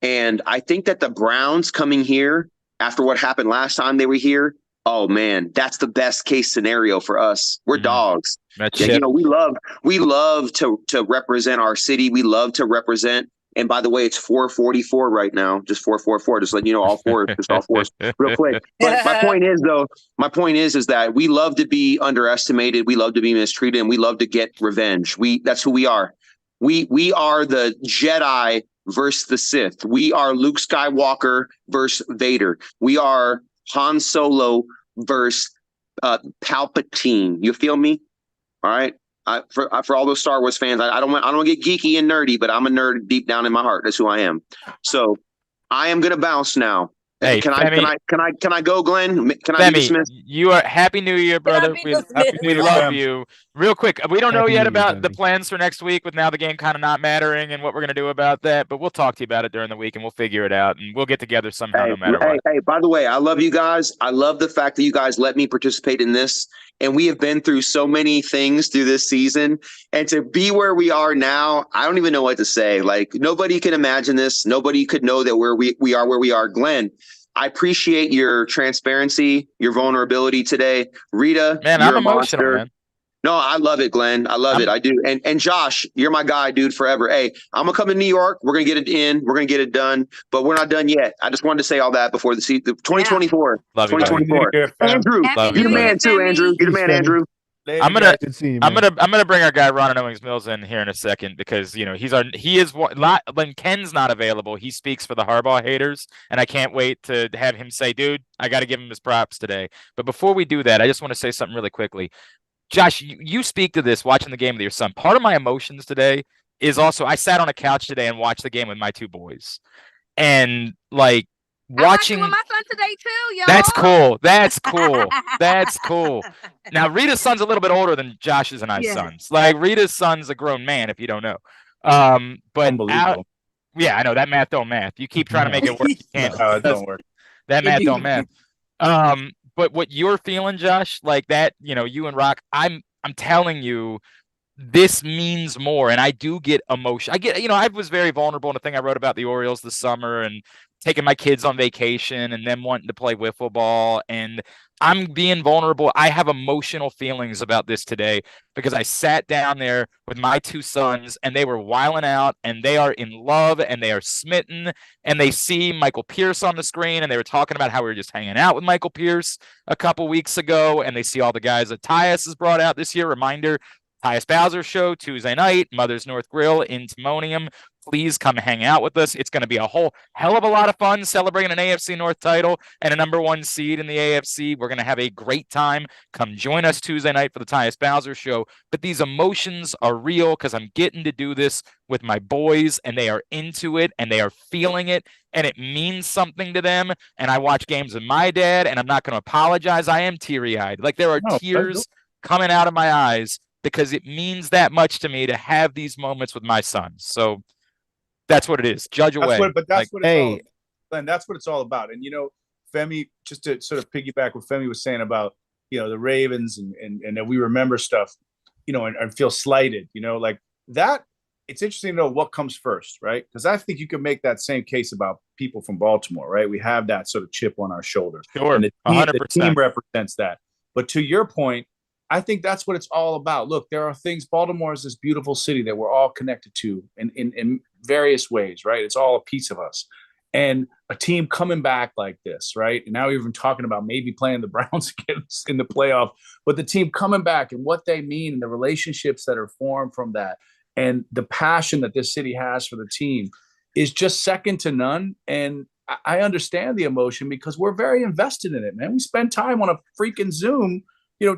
And I think that the Browns coming here after what happened last time they were here, oh man, that's the best case scenario for us. We're dogs. We love to represent our city. We love to represent. And by the way, it's 444 right now, just 444. Just letting you know, all fours real quick. But my point is that we love to be underestimated. We love to be mistreated, and we love to get revenge. That's who we are. We are the Jedi versus the Sith. We are Luke Skywalker versus Vader. We are Han Solo versus Palpatine. You feel me? All right. For all those Star Wars fans, I don't want to get geeky and nerdy, but I'm a nerd deep down in my heart. That's who I am. So I am gonna bounce now. Hey, can I go, Glenn? Can I be dismissed? You are Happy New Year, brother. We love you. Real quick, we don't know yet about the plans for next week with now the game kind of not mattering and what we're going to do about that, but we'll talk to you about it during the week and we'll figure it out and we'll get together somehow no matter what. Hey, by the way, I love you guys. I love the fact that you guys let me participate in this. And we have been through so many things through this season. And to be where we are now, I don't even know what to say. Like, nobody can imagine this. Nobody could know that we are where we are. Glenn, I appreciate your transparency, your vulnerability today. Rita, man, I'm emotional, man. No, I love it, Glenn. I love it. I do. And Josh, you're my guy, dude, forever. Hey, I'm going to come to New York. We're going to get it in. We're going to get it done. But we're not done yet. I just wanted to say all that before the 2024. Love 2024. You. Andrew, you're the man too, Andrew. You're the man, Andrew. Later, I'm gonna guys. Good seeing you, I'm man. gonna bring our guy Ron Owings Mills in here in a second because he is when Ken's not available, he speaks for the Harbaugh haters, and I can't wait to have him say, dude, I got to give him his props today. But before we do that, I just want to say something really quickly. Josh, you speak to this watching the game with your son. Part of my emotions today is also I sat on a couch today and watched the game with my two boys, and like I watched it with watching. my son today too, y'all. That's cool. That's cool. That's cool. Now, Rita's son's a little bit older than Josh's and I's Yeah. sons. Like Rita's son's a grown man, if you don't know. But Unbelievable. yeah, I know that math don't math. You keep trying to make it work. You can't. No, it don't work. That math don't math. But what you're feeling, Josh, like that, you and Rock, I'm telling you, this means more. And I do get emotion. I was very vulnerable in the thing I wrote about the Orioles this summer and taking my kids on vacation and them wanting to play wiffle ball. And I'm being vulnerable. I have emotional feelings about this today because I sat down there with my two sons and they were wilding out and they are in love and they are smitten and they see Michael Pierce on the screen and they were talking about how we were just hanging out with Michael Pierce a couple weeks ago. And they see all the guys that Tyus has brought out this year. Reminder, Tyus Bowser show Tuesday night, Mother's North Grill in Timonium. Please come hang out with us. It's going to be a whole hell of a lot of fun celebrating an AFC North title and a #1 seed in the AFC. We're going to have a great time. Come join us Tuesday night for the Tyus Bowser show. But these emotions are real because I'm getting to do this with my boys and they are into it and they are feeling it and it means something to them. And I watch games with my dad and I'm not going to apologize. I am teary-eyed. Like there are tears coming out of my eyes because it means that much to me to have these moments with my sons. So that's what it is. Judge away. That's what it's all about. And that's what it's all about. And, Femi, just to sort of piggyback what Femi was saying about, the Ravens and that we remember stuff, and feel slighted, like that. It's interesting to know what comes first, right? Because I think you can make that same case about people from Baltimore, right? We have that sort of chip on our shoulder. Sure, and the 100%. team represents that. But to your point, I think that's what it's all about. Look, there are things. Baltimore is this beautiful city that we're all connected to in various ways, right? It's all a piece of us. And a team coming back like this, right? And now we're even talking about maybe playing the Browns again in the playoff, but the team coming back and what they mean and the relationships that are formed from that and the passion that this city has for the team is just second to none. And I understand the emotion because we're very invested in it, man. We spend time on a freaking Zoom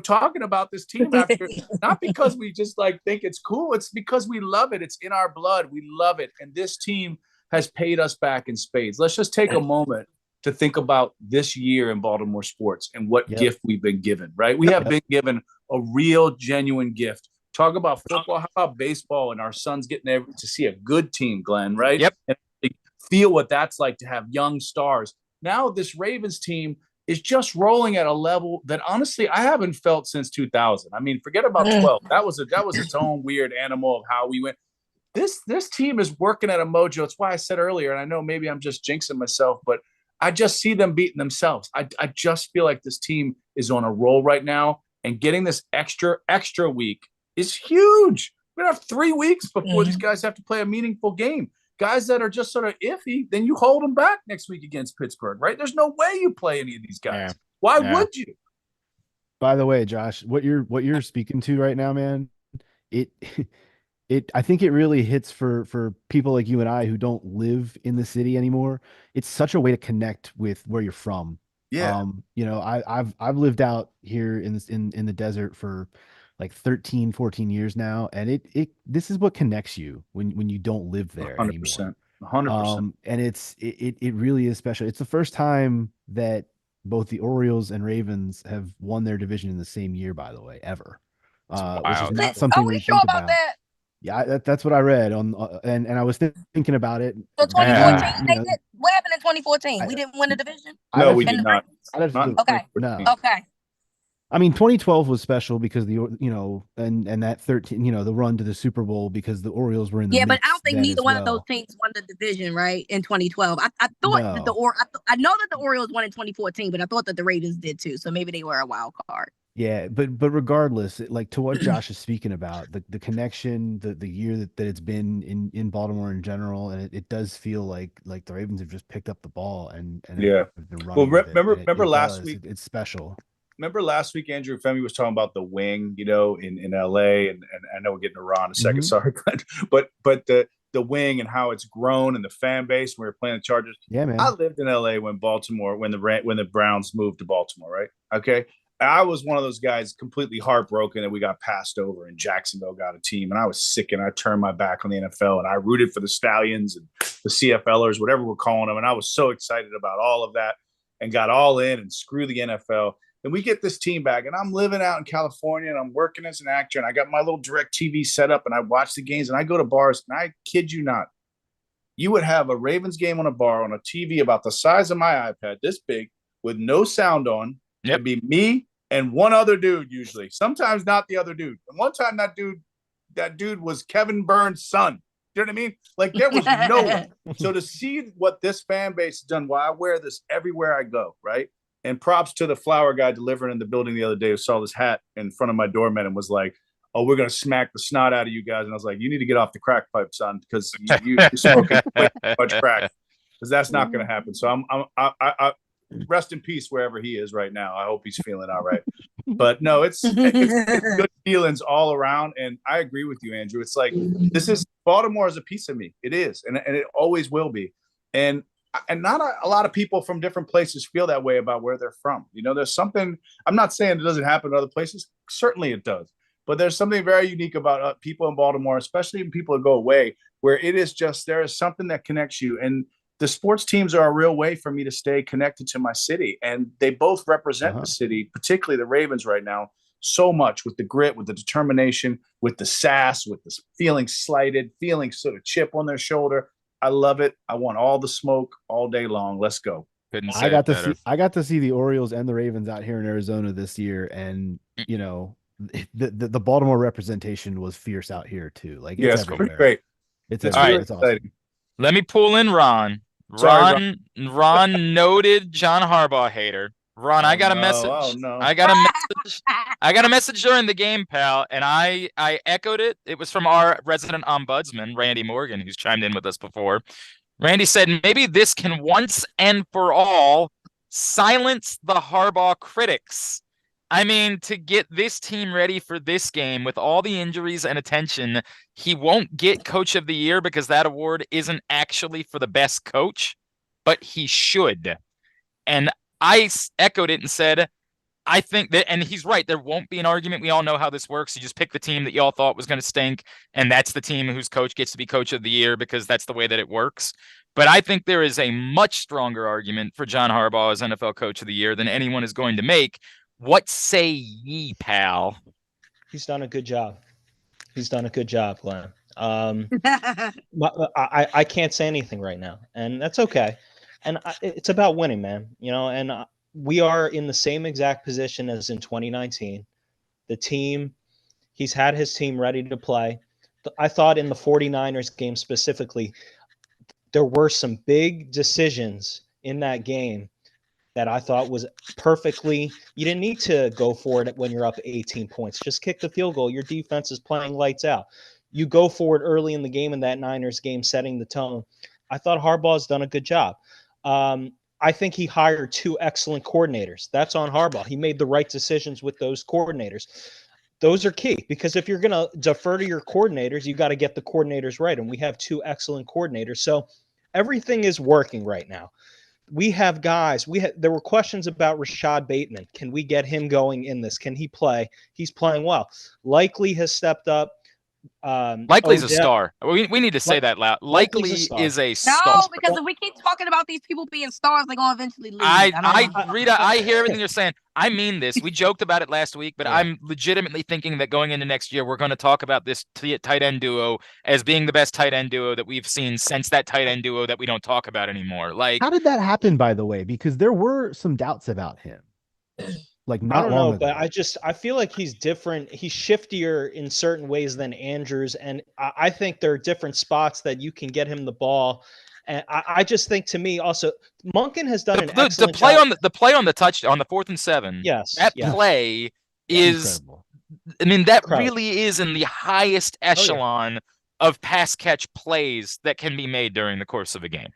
talking about this team after, not because we just think it's cool. It's because we love it. It's in our blood. We love it. And this team has paid us back in spades. Let's just take a moment to think about this year in Baltimore sports and what gift we've been given, right? We have been given a real, genuine gift. Talk about football. How about baseball and our sons getting to see a good team, Glenn, right? Yep. And feel what that's like to have young stars. Now this Ravens team is just rolling at a level that honestly I haven't felt since 2000. I mean, forget about 12. That was its own weird animal of how we went. This team is working at a mojo. It's why I said earlier, and I know maybe I'm just jinxing myself, but I just see them beating themselves. I just feel like this team is on a roll right now, and getting this extra week is huge. We're gonna have 3 weeks before these guys have to play a meaningful game. Guys that are just sort of iffy, then you hold them back next week against Pittsburgh, right? There's no way you play any of these guys. Yeah. Why would you? By the way, Josh, what you're speaking to right now, man, I think it really hits for people like you and I who don't live in the city anymore. It's such a way to connect with where you're from. Yeah. I've lived out here in the desert for like 13, 14 years now. And this is what connects you when you don't live there 100%, anymore. 100%. And it really is special. It's the first time that both the Orioles and Ravens have won their division in the same year, by the way, ever. Which is not something we think about. That? Yeah, that's what I read on, and I was thinking about it. So 2014, what happened in 2014? We didn't win the division. No, we did not. Okay. No. Okay. I mean, 2012 was special because and that 13, the run to the Super Bowl because the Orioles were in the mix. But I don't think neither one of those teams won the division, right? In 2012, I thought that I know that the Orioles won in 2014, but I thought that the Ravens did too. So maybe they were a wild card. Yeah, but regardless, like to what Josh is speaking about, the connection, the year that it's been in Baltimore in general, and it does feel like the Ravens have just picked up the ball and yeah. Been running well, remember last week it's special. remember last week, Andrew Femi was talking about the wing, in LA, and I know we're getting to Ron in a second, sorry, but the wing and how it's grown and the fan base when we were playing the Chargers. Yeah, man. I lived in LA when the Browns moved to Baltimore, right? Okay. I was one of those guys completely heartbroken that we got passed over and Jacksonville got a team. And I was sick and I turned my back on the NFL and I rooted for the Stallions and the CFLers, whatever we're calling them. And I was so excited about all of that and got all in and screw the NFL. And we get this team back and I'm living out in California and I'm working as an actor and I got my little direct TV set up and I watch the games and I go to bars and I kid you not, you would have a Ravens game on a bar on a TV about the size of my iPad, this big, with no sound on. It'd be me and one other dude usually. Sometimes not the other dude. And one time that dude was Kevin Burns' son. You know what I mean? Like there was no one. So to see what this fan base has done, I wear this everywhere I go, right? And props to the flower guy delivering in the building the other day who saw this hat in front of my doorman and was like, "Oh, we're gonna smack the snot out of you guys." And I was like, "You need to get off the crack pipe, son, because you're smoking way too much crack, because that's not gonna happen." So I rest in peace wherever he is right now. I hope he's feeling all right. But no, it's good feelings all around, and I agree with you, Andrew. It's like Baltimore is a piece of me. It is, and it always will be. And not a lot of people from different places feel that way about where they're from. There's something. I'm not saying it doesn't happen in other places. Certainly, it does. But there's something very unique about people in Baltimore, especially when people go away, where it is just there is something that connects you. And the sports teams are a real way for me to stay connected to my city. And they both represent the city, particularly the Ravens right now, so much with the grit, with the determination, with the sass, with the feeling slighted, feeling sort of chip on their shoulder. I love it. I want all the smoke all day long. Let's go. I got to see the Orioles and the Ravens out here in Arizona this year. And, the Baltimore representation was fierce out here too. Like it's everywhere. Great. It's everywhere. It's awesome. Let me pull in Ron. Ron, noted John Harbaugh hater. Ron, I got a message. Oh, no. I got a message during the game, pal, and I echoed it. It was from our resident ombudsman, Randy Morgan, who's chimed in with us before. Randy said, maybe this can once and for all silence the Harbaugh critics. I mean, to get this team ready for this game with all the injuries and attention, he won't get Coach of the Year because that award isn't actually for the best coach, but he should. And I echoed it and said, I think that, and he's right, there won't be an argument. We all know how this works. You just pick the team that y'all thought was going to stink, and that's the team whose coach gets to be Coach of the Year because that's the way that it works. But I think there is a much stronger argument for John Harbaugh as NFL Coach of the Year than anyone is going to make. What say ye, pal? He's done a good job. Glenn. I can't say anything right now, and that's okay. And it's about winning, man. And we are in the same exact position as in 2019. The team, he's had his team ready to play. I thought in the 49ers game specifically, there were some big decisions in that game that I thought was perfectly, you didn't need to go for it when you're up 18 points. Just kick the field goal. Your defense is playing lights out. You go for it early in the game in that Niners game, setting the tone. I thought Harbaugh's done a good job. I think he hired two excellent coordinators. That's on Harbaugh. He made the right decisions with those coordinators. Those are key because if you're going to defer to your coordinators, you got to get the coordinators right. And we have two excellent coordinators. So everything is working right now. We have guys. There were questions about Rashad Bateman. Can we get him going in this? Can he play? He's playing well. Likely has stepped up. Likely's a star. We need to say that loud. Likely is a star. No, because if we keep talking about these people being stars, they're gonna eventually leave. Rita, I hear everything you're saying. I mean this. We joked about it last week, but I'm legitimately thinking that going into next year, we're going to talk about this tight end duo as being the best tight end duo that we've seen since that tight end duo that we don't talk about anymore. Like, how did that happen, by the way? Because there were some doubts about him. Like, not I don't long know, ago. but I feel like he's different. He's shiftier in certain ways than Andrews, and I think there are different spots that you can get him the ball. And I just think, to me, also Monken has done an excellent job. The play on the touchdown on the 4th and 7. Yes, play is incredible. I mean, that really is in the highest echelon of pass catch plays that can be made during the course of a game.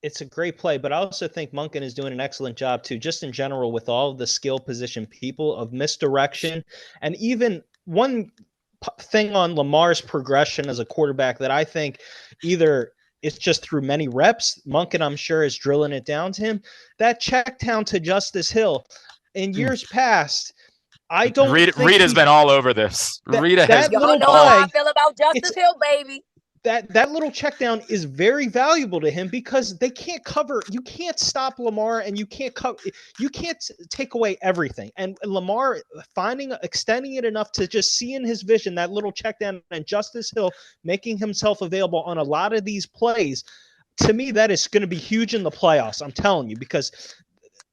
it's a great play, but I also think Monken is doing an excellent job too, just in general with all of the skill position people of misdirection. And even one thing on Lamar's progression as a quarterback that I think either it's just through many reps, Monken, I'm sure, is drilling it down to him. That check down to Justice Hill in years past, I don't think Rita's been all over this. Reeta has Y'all been know how I feel about Justice Hill, baby. that little check down is very valuable to him because they can't cover. You can't stop Lamar, and you can't take away everything. And Lamar extending it enough to just see in his vision that little check down, and Justice Hill making himself available on a lot of these plays. To me, that is going to be huge in the playoffs. I'm telling you, because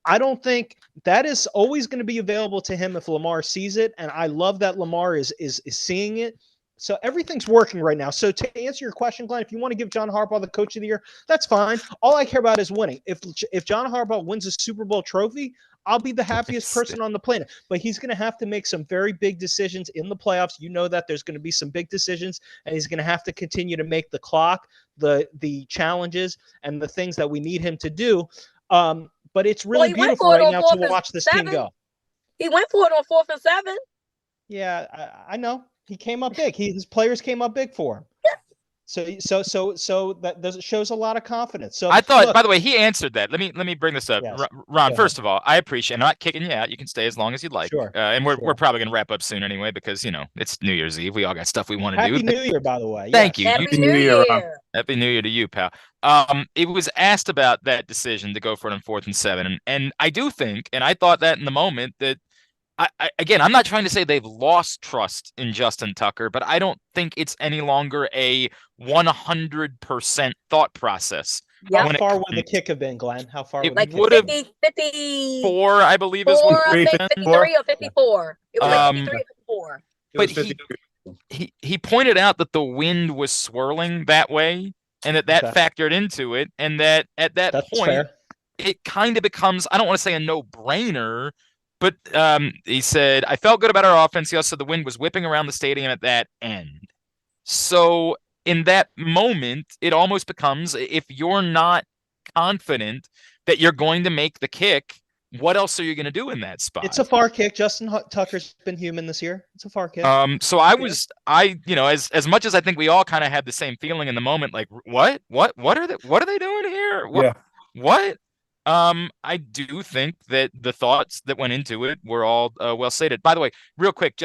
I don't think that is always going to be available to him if Lamar sees it. And I love that Lamar is seeing it. So everything's working right now. So to answer your question, Glenn, if you want to give John Harbaugh the coach of the year, that's fine. All I care about is winning. If John Harbaugh wins a Super Bowl trophy, I'll be the happiest person on the planet. But he's going to have to make some very big decisions in the playoffs. You know that there's going to be some big decisions, and he's going to have to continue to make the clock, the challenges, and the things that we need him to do. But it's really beautiful right now to watch this team go. He went for it on 4th and 7. Yeah, I know. He came up big. His players came up big for him. So that shows a lot of confidence. So I thought, by the way, he answered that. Let me bring this up, yes. Ron. First of all, I appreciate. I'm not kicking you out. You can stay as long as you'd like. Sure. And we're probably gonna wrap up soon anyway because it's New Year's Eve. We all got stuff we want to do. Happy New Year, by the way. Thank you. Happy New Year. Happy New Year to you, pal. It was asked about that decision to go for it on 4th and 7, and I do think, and I thought that in the moment that. Again, I'm not trying to say they've lost trust in Justin Tucker, but I don't think it's any longer a 100% thought process. How far would the kick have been, Glenn? How far? It like would have 54, I believe, is what 53 or 54. It was like 53 or 54. But he pointed out that the wind was swirling that way, and that factored into it, and that at that point, fair. It kind of becomes, I don't want to say a no-brainer. But he said, I felt good about our offense. He also said the wind was whipping around the stadium at that end. So in that moment, it almost becomes, if you're not confident that you're going to make the kick, what else are you going to do in that spot? It's a far kick. Justin Tucker's been human this year. It's a far kick. So as much as I think we all kind of had the same feeling in the moment, like, what are they doing here? What? I do think that the thoughts that went into it were all well stated. By the way, real quick,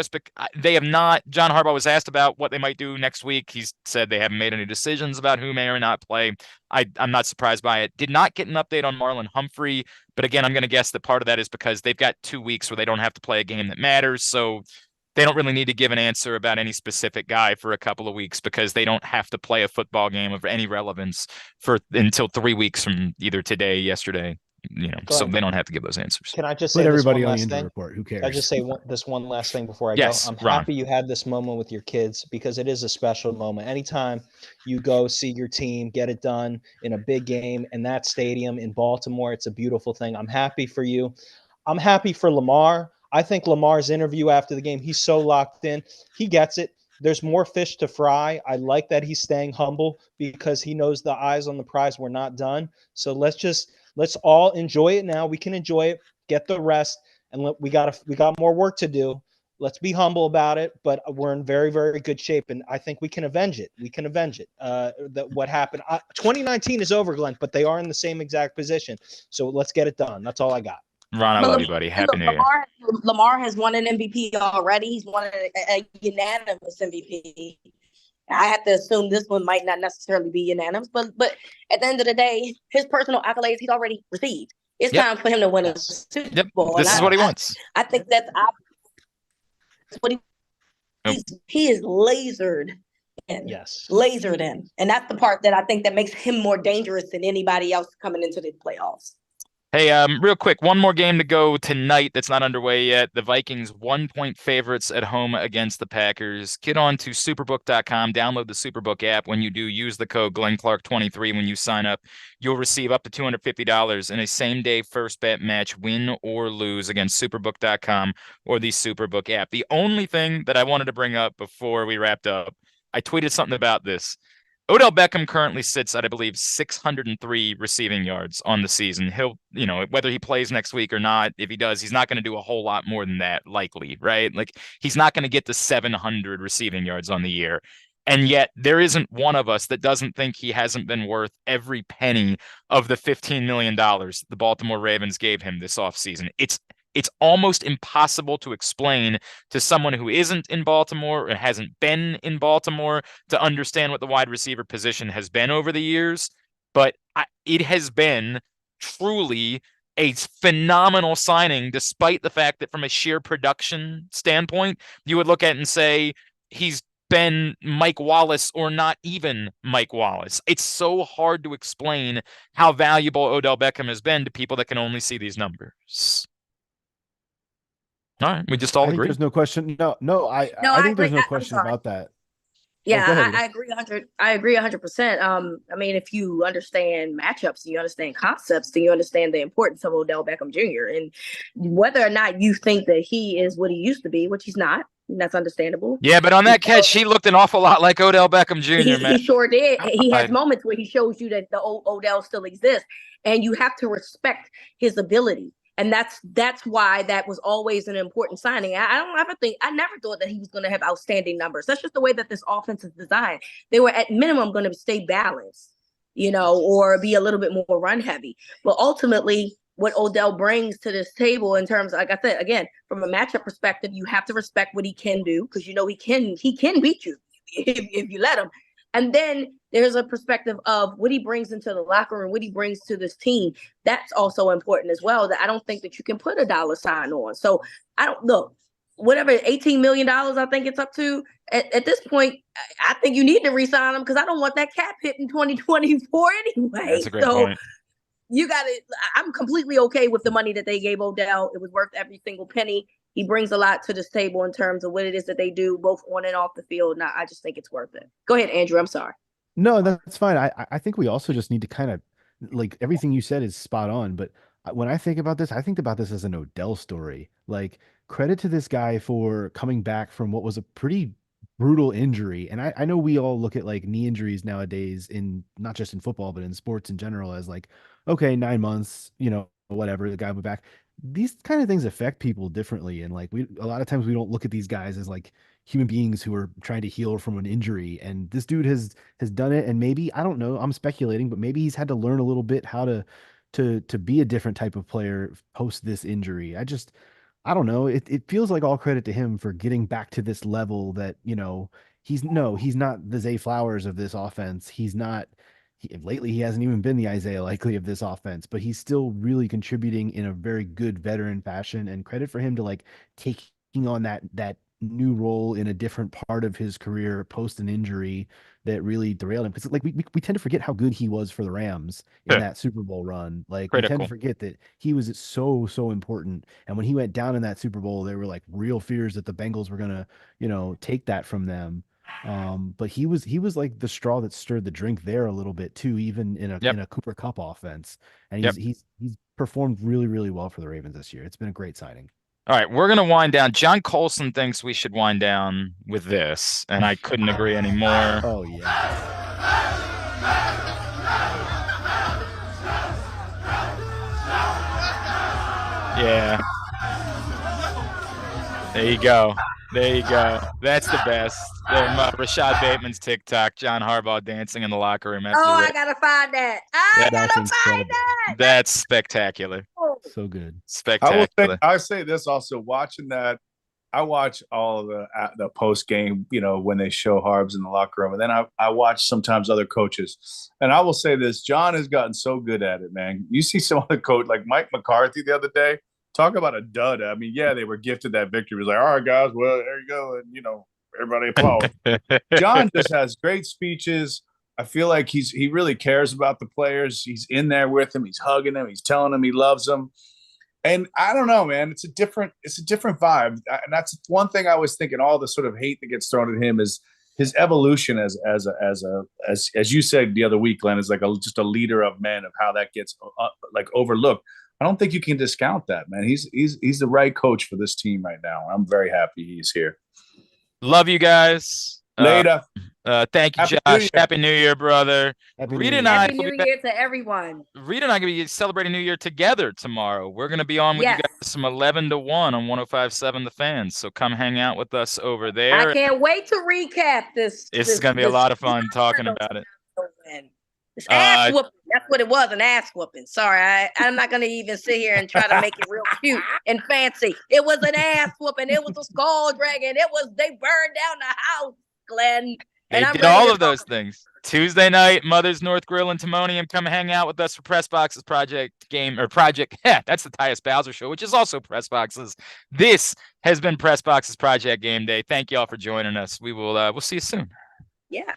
they have not. John Harbaugh was asked about what they might do next week. He said they haven't made any decisions about who may or not play. I'm not surprised by it. Did not get an update on Marlon Humphrey, but again, I'm going to guess that part of that is because they've got 2 weeks where they don't have to play a game that matters. So they don't really need to give an answer about any specific guy for a couple of weeks because they don't have to play a football game of any relevance until 3 weeks from either today, yesterday. So they don't have to give those answers. Can I just say everybody on the injury report? Who cares? Can I just say this one last thing before I go? I'm happy you had this moment with your kids because it is a special moment. Anytime you go see your team get it done in a big game in that stadium in Baltimore, it's a beautiful thing. I'm happy for you. I'm happy for Lamar. I think Lamar's interview after the game, he's so locked in. He gets it. There's more fish to fry. I like that he's staying humble because he knows the eyes on the prize were not done. So let's all enjoy it now. We can enjoy it, get the rest, and we got more work to do. Let's be humble about it, but we're in very, very good shape, and I think we can avenge it. We can avenge it. What happened? 2019 is over, Glenn, but they are in the same exact position. So let's get it done. That's all I got. Ron, I love you, buddy. Happy New Year. Lamar has won an MVP already. He's won a unanimous MVP. I have to assume this one might not necessarily be unanimous, but at the end of the day, his personal accolades he's already received. It's time for him to win a Super Bowl. This is what he wants. I think that's what he is lasered in. Yes. Lasered in. And that's the part that I think that makes him more dangerous than anybody else coming into the playoffs. Hey, real quick, one more game to go tonight that's not underway yet. The Vikings 1-point favorites at home against the Packers. Get on to superbook.com, download the Superbook app. When you do, use the code GlennClark23 when you sign up. You'll receive up to $250 in a same-day first bet match, win or lose, against superbook.com or the Superbook app. The only thing that I wanted to bring up before we wrapped up, I tweeted something about this. Odell Beckham currently sits at, I believe, 603 receiving yards on the season. He'll, whether he plays next week or not, if he does, he's not going to do a whole lot more than that, likely, right? Like, he's not going to get to 700 receiving yards on the year. And yet there isn't one of us that doesn't think he hasn't been worth every penny of the $15 million the Baltimore Ravens gave him this offseason. It's almost impossible to explain to someone who isn't in Baltimore or hasn't been in Baltimore to understand what the wide receiver position has been over the years. But it has been truly a phenomenal signing, despite the fact that from a sheer production standpoint, you would look at it and say he's been Mike Wallace or not even Mike Wallace. It's so hard to explain how valuable Odell Beckham has been to people that can only see these numbers. All right, we just all I think agree. there's no question. I think there's no question about that. Yeah, I agree 100. I agree 100%. I mean, if you understand matchups, you understand concepts, then you understand the importance of Odell Beckham Jr. And whether or not you think that he is what he used to be, which he's not, and that's understandable. Yeah, but on that catch, he looked an awful lot like Odell Beckham Jr. Man, he sure did. He has moments where he shows you that the Odell still exists, and you have to respect his ability. And that's why that was always an important signing. I never thought that he was going to have outstanding numbers. That's just the way that this offense is designed. They were at minimum going to stay balanced, or be a little bit more run heavy. But ultimately, what Odell brings to this table in terms, like I said, again, from a matchup perspective, you have to respect what he can do, because he can beat you if you let him. And then there's a perspective of what he brings into the locker room, what he brings to this team. That's also important as well, that I don't think that you can put a dollar sign on. So I don't know, whatever, $18 million I think it's up to at this point, I think you need to re-sign him, because I don't want that cap hit in 2024 anyway. That's a great point. I'm completely okay with the money that they gave Odell. It was worth every single penny. He brings a lot to this table in terms of what it is that they do, both on and off the field. And I just think it's worth it. Go ahead, Andrew. I'm sorry. No, that's fine. I think we also just need to kind of, like, everything you said is spot on. But when I think about this as an Odell story. Like, credit to this guy for coming back from what was a pretty brutal injury. And I know we all look at, like, knee injuries nowadays, in not just in football, but in sports in general, as like, okay, 9 months, whatever, the guy went back. These kind of things affect people differently. And, like, a lot of times we don't look at these guys as, like, human beings who are trying to heal from an injury. And this dude has done it. And maybe, I don't know, I'm speculating, but maybe he's had to learn a little bit how to be a different type of player post this injury. I don't know. It feels like all credit to him for getting back to this level that, he's not the Zay Flowers of this offense. He's not, lately he hasn't even been the Isaiah Likely of this offense, but he's still really contributing in a very good veteran fashion. And credit for him to, like, taking on that new role in a different part of his career post an injury that really derailed him. Because, like, we tend to forget how good he was for the Rams in that Super Bowl run. Like, we tend to forget that he was so important. And when he went down in that Super Bowl, there were, like, real fears that the Bengals were gonna, take that from them. But he was like the straw that stirred the drink there a little bit too, even in a Cooper Kupp offense. And he's performed really, really well for the Ravens this year. It's been a great signing. All right, we're going to wind down. John Colson thinks we should wind down with this, and I couldn't agree anymore. Oh, yeah. Yeah. There you go. That's the best. Rashad Bateman's TikTok, John Harbaugh dancing in the locker room. I gotta find that. That's spectacular. So good. Spectacular. I say this also, watching that, I watch all of the post game, when they show Harbs in the locker room, and then I watch sometimes other coaches. And I will say this, John has gotten so good at it, man. You see some other coach like Mike McCarthy the other day. Talk about a dud. I mean, yeah, they were gifted that victory. It was like, all right, guys, well, there you go. And, everybody applaud. John just has great speeches. I feel like he really cares about the players. He's in there with them. He's hugging them. He's telling them he loves them. And I don't know, man, it's a different vibe. And that's one thing I was thinking, all the sort of hate that gets thrown at him is his evolution as you said the other week, Glenn, is like just a leader of men, of how that gets like overlooked. I don't think you can discount that, man. He's the right coach for this team right now. I'm very happy he's here. Love you guys. Later. Thank you, Happy New Josh. Year. Happy New Year, brother. Happy New Reeta Year. and I Happy will New be back. Year to everyone. Reeta and I are going to be celebrating New Year together tomorrow. We're going to be on with you Yes. guys from 11 to 1 on 105.7 The Fans. So come hang out with us over there. I can't wait to recap this. It's going to be a lot of fun talking about it. This ass whooping. That's what it was, an ass whooping. Sorry, I'm not going to even sit here and try to make it real cute and fancy. It was an ass whooping. It was a skull dragging. They burned down the house, Glenn. They did all of those things. Tuesday night, Mother's North Grill and Timonium. Come hang out with us for PressBox's Project. That's the Tyus Bowser Show, which is also PressBox's. This has been PressBox's Project Game Day. Thank you all for joining us. We'll see you soon. Yeah.